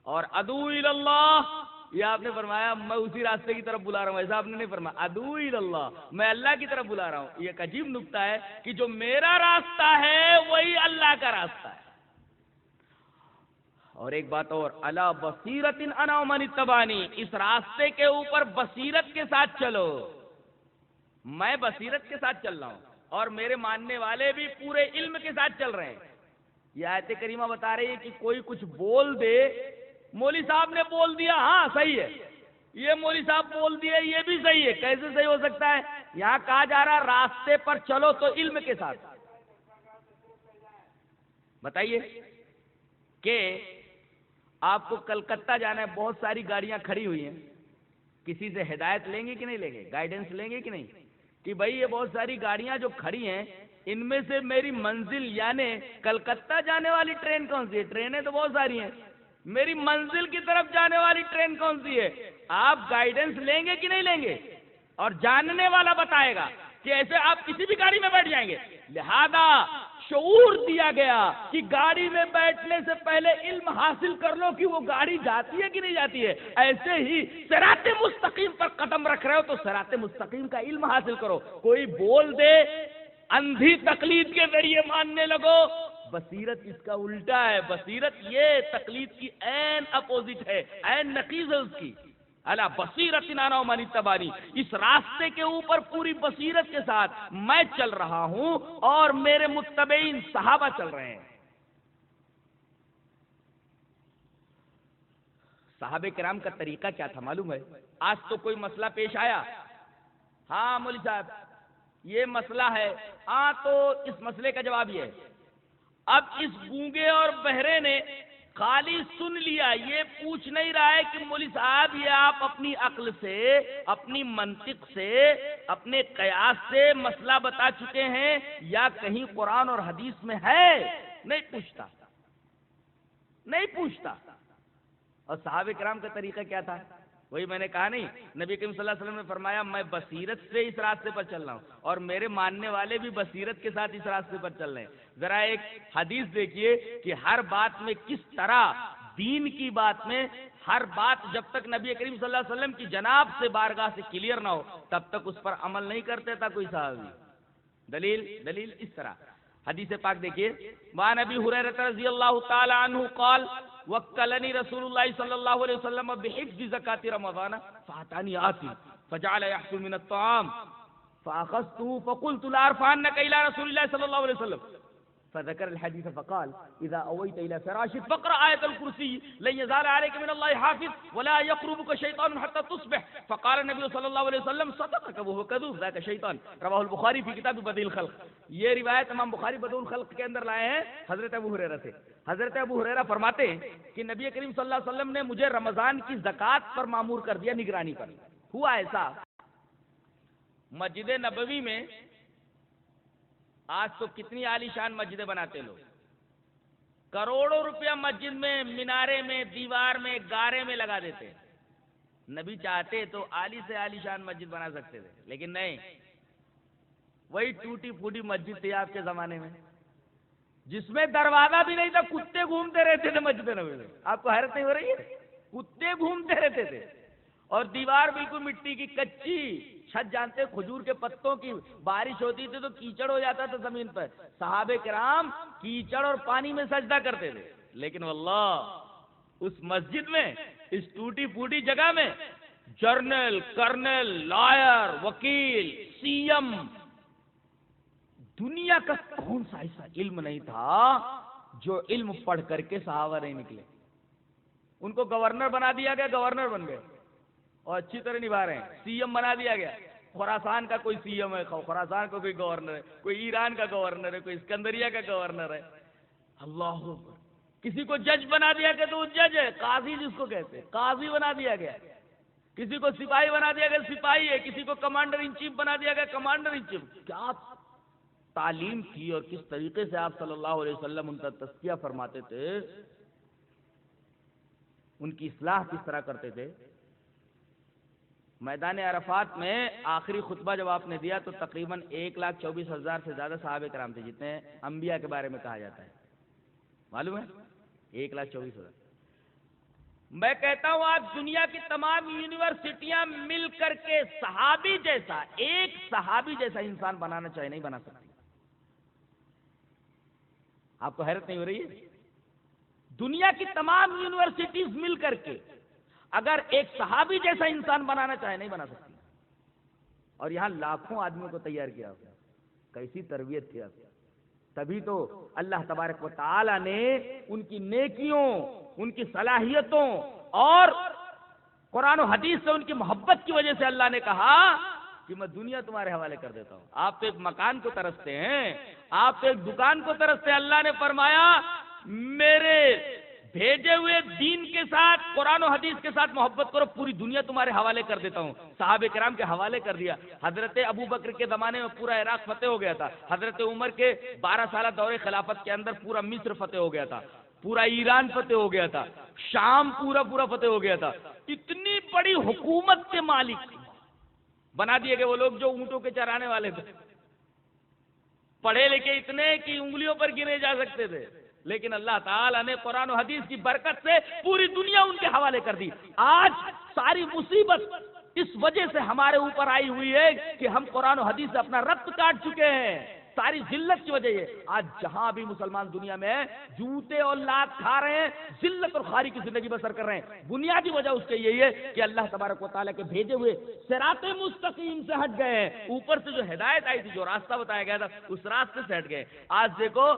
اور ادعو الی اللہ، یہ آپ نے فرمایا میں اسی راستے کی طرف بلا رہا ہوں. ایسا آپ نے نہیں فرمایا، ادعو الی اللہ، میں اللہ کی طرف بلا رہا ہوں. یہ ایک عجیب نکتہ ہے کہ جو میرا راستہ ہے وہی اللہ کا راستہ ہے. اور ایک بات اور، علی بصیرۃ انا ومن اتبعنی، اس راستے کے اوپر بصیرت کے ساتھ چلو. میں بصیرت کے ساتھ چل رہا ہوں اور میرے ماننے والے بھی پورے علم کے ساتھ چل رہے ہیں. یہ آیت کریمہ بتا رہی ہے کہ کوئی کچھ بول دے، مولوی صاحب نے بول دیا ہاں صحیح ہے، یہ مولوی صاحب بول دیے یہ بھی صحیح ہے، کیسے صحیح ہو سکتا ہے؟ یہاں کہا جا رہا راستے پر چلو تو علم کے ساتھ۔ بتائیے کہ آپ کو کلکتہ جانا ہے، بہت ساری گاڑیاں کھڑی ہوئی ہیں، کسی سے ہدایت لیں گے کہ نہیں لیں گے، گائیڈنس لیں گے کہ نہیں، کہ بھائی یہ بہت ساری گاڑیاں جو کھڑی ہیں ان میں سے میری منزل یعنی کلکتہ جانے والی ٹرین کون سی ہے؟ ٹرینیں تو بہت ساری ہیں، میری منزل کی طرف جانے والی ٹرین کون سی ہے؟ آپ گائیڈنس لیں گے کہ نہیں لیں گے؟ اور جاننے والا بتائے گا کہ ایسے آپ کسی بھی گاڑی میں بیٹھ جائیں گے۔ لہذا شعور دیا گیا کہ گاڑی میں بیٹھنے سے پہلے علم حاصل کر لو کہ وہ گاڑی جاتی ہے کہ نہیں جاتی ہے۔ ایسے ہی صراط مستقیم پر قدم رکھ رہے ہو تو صراط مستقیم کا علم حاصل کرو۔ کوئی بول دے اندھی تقلید کے ذریعے ماننے لگو، بصیرت اس کا الٹا ہے۔ بصیرت یہ تقلید کی عین اپوزٹ ہے، عین نقیض ہے اس کی۔ الا بصیرت انا ومن اتبعنی، اس راستے کے اوپر پوری بصیرت کے ساتھ میں چل رہا ہوں اور میرے متبعین صحابہ چل رہے ہیں۔ صحابہ کرام کا طریقہ کیا تھا معلوم ہے؟ آج تو کوئی مسئلہ پیش آیا، ہاں مولوی صاحب یہ مسئلہ ہے، ہاں تو اس مسئلے کا جواب یہ ہے۔ اب اس گونگے اور بہرے نے خالی سن لیا، یہ پوچھ نہیں رہا ہے کہ مولوی صاحب یہ آپ اپنی عقل سے، اپنی منطق سے، اپنے قیاس سے مسئلہ بتا چکے ہیں یا کہیں قرآن اور حدیث میں ہے؟ نہیں پوچھتا، نہیں پوچھتا۔ اور صحابہ کرام کا طریقہ کیا تھا؟ وہی میں نے کہا نہیں، نبی کریم صلی اللہ علیہ وسلم نے فرمایا میں بصیرت سے اس راستے پر چل رہا ہوں اور میرے ماننے والے بھی بصیرت کے ساتھ اس راستے پر چل رہے ہیں۔ ذرا ایک حدیث دیکھیے کہ ہر بات میں کس طرح دین کی بات میں ہر بات جب تک نبی کریم صلی اللہ علیہ وسلم کی جناب سے بارگاہ سے کلیئر نہ ہو تب تک اس پر عمل نہیں کرتے تھا کوئی صحابی۔ دلیل اس طرح حدیث پاک دیکھیے، وعن ابی ہریرہ رضی اللہ تعالی عنہ قال وکلنی رسول اللہ صلی اللہ علیہ وسلم بحفظ زکاة رمضان فاتانی آتی فجعل يحصل من الطعام فاخذته فقلت لا ارفعنك الى رسول الله صلی اللہ علیہ وسلم فذكر الحديث فقال اذا اويت الى فراشك فاقرا آية الكرسي لن يزال عليك من الله حافظ ولا يقربك شيطان حتى تصبح فقال النبي صلى الله عليه وسلم صدقك وهو كذوب ذاك شيطان رواه البخاری في کتاب بدیع الخلق۔ یہ روایت امام بخاری بدیع الخلق کے اندر لائے ہیں حضرت ابو ہریرہ سے۔ حضرت ابو ہریرہ فرماتے ہیں کہ نبی کریم صلی اللہ علیہ وسلم نے مجھے رمضان کی زکوٰۃ پر مامور کر دیا، نگرانی پر۔ ہوا ایسا مسجد نبوی میں آج تو کتنی عالی شان مسجدیں بناتے لوگ، کروڑوں روپیہ مسجد میں، مینارے میں، دیوار میں، گارے میں لگا دیتے۔ نبی چاہتے تو عالی سے عالی شان مسجد بنا سکتے تھے، لیکن نہیں، وہی ٹوٹی پھوٹی مسجد تھی آپ کے زمانے میں جس میں دروازہ بھی نہیں تھا، کتے گھومتے رہتے تھے مسجد نبوی میں۔ آپ کو حیرت نہیں ہو رہی ہے؟ کتے گھومتے رہتے تھے اور دیوار بالکل مٹی کی کچی، چھت جانتے کھجور کے پتوں کی، بارش ہوتی تھی تو کیچڑ ہو جاتا تھا زمین پر۔ صحابہ کرام کیچڑ اور پانی میں سجدہ کرتے تھے، لیکن واللہ اس مسجد میں، اس ٹوٹی پھوٹی جگہ میں جرنل، کرنل، لائر، وکیل، سی ایم، دنیا کا کون سا ایسا علم نہیں تھا جو علم پڑھ کر کے صحابہ نہیں نکلے۔ ان کو گورنر بنا دیا گیا، گورنر بن گئے اور اچھی طرح نبھا رہے ہیں۔ سی ایم بنا دیا گیا، خراسان کا کوئی سی ایم ہے، خراسان کا کوئی گورنر ہے، کوئی ایران کا گورنر ہے، کوئی اسکندریہ کا گورنر ہے۔ اللہ اکبر۔ کسی کو جج بنا دیا گیا تو وہ جج ہے، قاضی جس کو کہتے ہیں، قاضی بنا دیا گیا۔ کسی کو سپاہی بنا دیا گیا، سپاہی ہے۔ کسی کو کمانڈر ان چیف بنا دیا گیا، کمانڈر ان چیف۔ کیا تعلیم تھی اور کس طریقے سے آپ صلی اللہ علیہ وسلم ان کا تزکیہ فرماتے تھے، ان کی اصلاح کس طرح کرتے تھے۔ میدان عرفات میں آخری خطبہ جب آپ نے دیا تو تقریباً 1,24,000 سے زیادہ صحابہ کرام تھے، جتنے انبیاء کے بارے میں کہا جاتا ہے، معلوم ہے؟ 1,24,000۔ میں کہتا ہوں آج دنیا کی تمام یونیورسٹیاں مل کر کے صحابی جیسا، ایک صحابی جیسا انسان بنانا چاہے نہیں بنا سکتی۔ آپ کو حیرت نہیں ہو رہی ہے؟ دنیا کی تمام یونیورسٹیز مل کر کے اگر ایک صحابی جیسا انسان بنانا چاہے نہیں بنا سکتی۔ اور یہاں لاکھوں آدمیوں کو تیار کیا، کیسی تربیت کیا۔ تبھی تو اللہ تبارک و تعالی نے ان کی نیکیوں، ان کی صلاحیتوں اور قرآن و حدیث سے ان کی محبت کی وجہ سے اللہ نے کہا کہ میں دنیا تمہارے حوالے کر دیتا ہوں. آپ تو ایک مکان کو ترستے ہیں, آپ تو ایک دکان کو ترستے ہیں. اللہ نے فرمایا میرے بھیجے ہوئے دین کے ساتھ, قرآن و حدیث کے ساتھ محبت کرو, پوری دنیا تمہارے حوالے کر دیتا ہوں. صحابہ کرام کے حوالے کر دیا. حضرت ابو بکر کے زمانے میں پورا عراق فتح ہو گیا تھا. حضرت عمر کے 12 سالہ دور خلافت کے اندر پورا مصر فتح ہو گیا تھا, پورا ایران فتح ہو گیا تھا, شام پورا فتح ہو گیا تھا. اتنی بڑی حکومت کے مالک بنا دیے گئے وہ لوگ جو اونٹوں کے چرانے والے تھے, پڑھے لکھے اتنے کہ انگلیوں پر گنے جا سکتے تھے, لیکن اللہ تعالیٰ نے قرآن و حدیث کی برکت سے پوری دنیا ان کے حوالے کر دی. آج ساری مصیبت اس وجہ سے ہمارے اوپر آئی ہوئی ہے کہ ہم قرآن و حدیث سے اپنا ربط کاٹ چکے ہیں. ساری ذلت کی وجہ یہ. آج جہاں بھی مسلمان دنیا میں ہیں, جوتے اور لات کھا رہے ہیں, ذلت اور خواری کی زندگی بسر کر رہے ہیں. بنیادی وجہ اس کے یہی ہے کہ اللہ تبارک و تعالیٰ کے بھیجے ہوئے صراط مستقیم سے ہٹ گئے ہیں. اوپر سے جو ہدایت آئی تھی, جو راستہ بتایا گیا تھا, اس راستے سے ہٹ گئے. آج دیکھو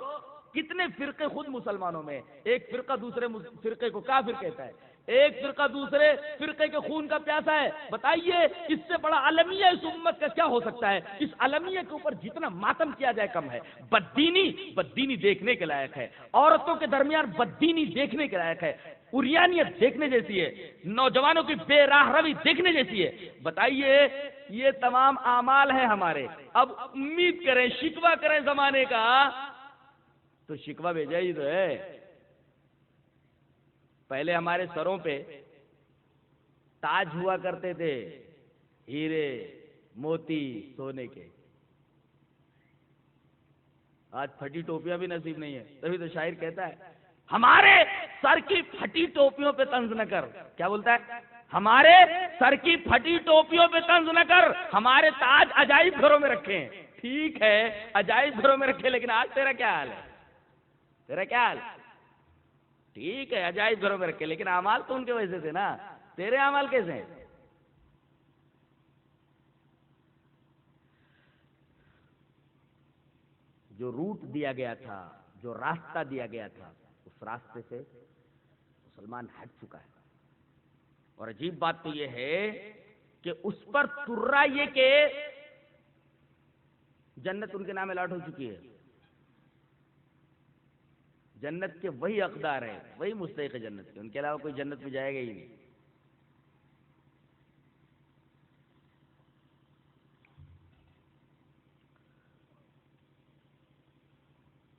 کتنے فرقے خود مسلمانوں میں. ایک فرقہ دوسرے فرقے کو کافر کہتا ہے, ایک فرقہ دوسرے فرقے کے خون کا پیاسا ہے. بتائیے اس سے بڑا المیہ اس امت کا کیا ہو سکتا ہے؟ اس المیہ کے اوپر جتنا ماتم کیا جائے کم ہے. بددینی دیکھنے کے لائق ہے. عورتوں کے درمیان بددینی دیکھنے کے لائق ہے. عریانیت دیکھنے جیسی ہے. نوجوانوں کی بے راہ روی دیکھنے جیسی ہے. بتائیے یہ تمام اعمال ہیں ہمارے. اب امید کریں, شکوہ کریں زمانے کا, تو شکوہ بھیجا ہی تو ہے. پہلے ہمارے سروں پہ تاج ہوا کرتے تھے, ہیرے موتی سونے کے. آج پھٹی ٹوپیاں بھی نصیب نہیں ہے. تبھی تو شاعر کہتا ہے ہمارے سر کی پھٹی ٹوپیوں پہ طنز نہ کر. کیا بولتا ہے؟ ہمارے سر کی پھٹی ٹوپیوں پہ طنز نہ کر, ہمارے تاج عجائب گھروں میں رکھے ہیں. ٹھیک ہے عجائب گھروں میں رکھے, لیکن آج تیرا کیا حال ہے؟ تیرا کیا حال؟ ٹھیک ہے عجائب گھروں میں رکھے, لیکن اعمال تو ان کے وجہ سے تھے نا. تیرے اعمال کیسے ہیں؟ جو روٹ دیا گیا تھا, جو راستہ دیا گیا تھا, اس راستے سے مسلمان ہٹ چکا ہے. اور عجیب بات تو یہ ہے کہ اس پر ترا یہ کہ جنت ان کے نام الاٹ ہو چکی ہے. جنت کے وہی حقدار ہیں, وہی مستحق ہے جنت کے, ان کے علاوہ کوئی جنت میں جائے گا ہی نہیں.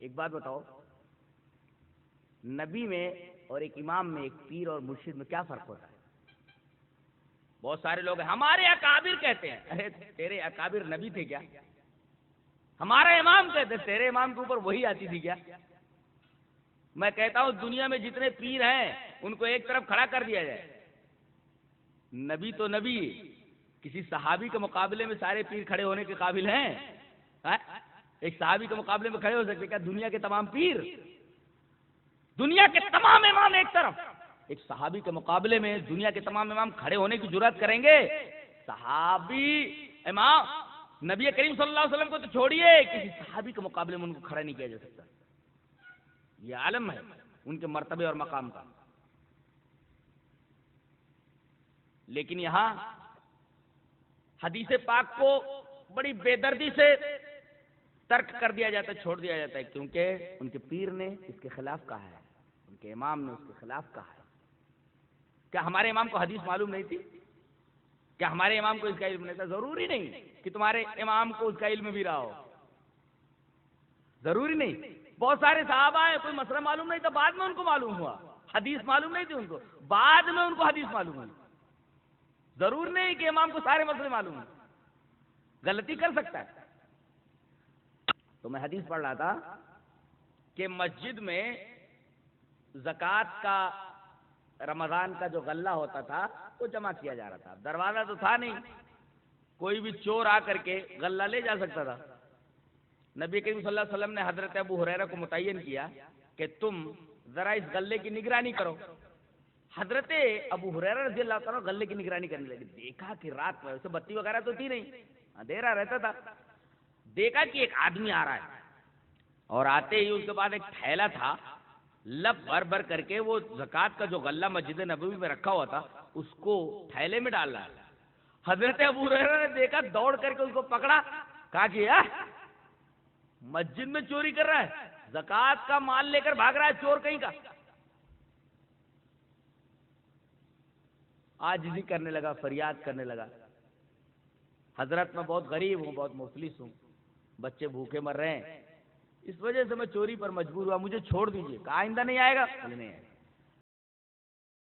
ایک بات بتاؤ, نبی میں اور ایک امام میں, ایک پیر اور مرشد میں کیا فرق ہوتا ہے؟ بہت سارے لوگ ہیں ہمارے اکابر کہتے ہیں. ارے تیرے اکابر نبی تھے کیا؟ ہمارا امام کہتے ہیں, تیرے امام کے اوپر وہی آتی تھی کیا؟ میں کہتا ہوں دنیا میں جتنے پیر ہیں ان کو ایک طرف کھڑا کر دیا جائے. نبی تو نبی, کسی صحابی کے مقابلے میں سارے پیر کھڑے ہونے کے قابل ہیں؟ ایک صحابی کے مقابلے میں کھڑے ہو سکتے کیا دنیا کے تمام پیر؟ دنیا کے تمام امام ایک طرف, ایک صحابی کے مقابلے میں دنیا کے تمام امام کھڑے ہونے کی جرات کریں گے؟ صحابی امام نبی کریم صلی اللہ علیہ وسلم کو تو چھوڑیے, کسی صحابی کے مقابلے میں ان کو کھڑا نہیں کیا جا سکتا. یہ عالم ہے ان کے مرتبے اور مقام کا. لیکن یہاں حدیث پاک کو بڑی بے دردی سے ترک کر دیا جاتا ہے, چھوڑ دیا جاتا ہے, کیونکہ ان کے پیر نے اس کے خلاف کہا ہے, ان کے امام نے اس کے خلاف کہا ہے. کیا ہمارے امام کو حدیث معلوم نہیں تھی؟ کیا ہمارے امام کو اس کا علم نہیں تھا؟ ضروری نہیں کہ تمہارے امام کو اس کا علم بھی رہا ہو, ضروری نہیں. بہت سارے صحابہ ہیں کوئی مسئلہ معلوم نہیں تھا, بعد میں ان کو معلوم ہوا. حدیث معلوم نہیں تھی ان کو, بعد میں ان کو حدیث معلوم ہوئی. ضرور نہیں کہ امام کو سارے مسئلے معلوم ہیں, غلطی کر سکتا ہے. تو میں حدیث پڑھ رہا تھا کہ مسجد میں زکوٰۃ کا رمضان کا جو غلہ ہوتا تھا وہ جمع کیا جا رہا تھا. دروازہ تو تھا نہیں, کوئی بھی چور آ کر کے غلہ لے جا سکتا تھا. نبی کریم صلی اللہ علیہ وسلم نے حضرت ابو ہریرہ کو متعین کیا کہ تم ذرا اس غلے کی نگرانی کرو. حضرت ابو ہریرہ رضی اللہ تعالیٰ غلے کی نگرانی کرنے لگے. دیکھا کہ رات میں ویسے بتی وغیرہ تو تھی نہیں, اندھیرا رہتا تھا. دیکھا کہ ایک آدمی آ رہا ہے, اور آتے ہی اس کے بعد ایک تھیلا تھا لب بھر بھر کر کے وہ زکوٰۃ کا جو غلہ مسجد نبوی میں رکھا ہوا تھا اس کو تھیلے میں ڈال رہا ہے. حضرت ابو ہریرہ نے دیکھا، دوڑ کر کے اس کو پکڑا، کہا کہ مسجد میں چوری کر رہا ہے، زکوٰۃ کا مال لے کر بھاگ رہا ہے، چور کہیں کا. عاجزی کرنے لگا، فریاد کرنے لگا، حضرت میں بہت غریب ہوں، بہت مفلس ہوں، بچے بھوکے مر رہے ہیں، اس وجہ سے میں چوری پر مجبور ہوا، مجھے چھوڑ دیجیے. کہا آئندہ نہیں آئے گا؟ نہیں آئے گا.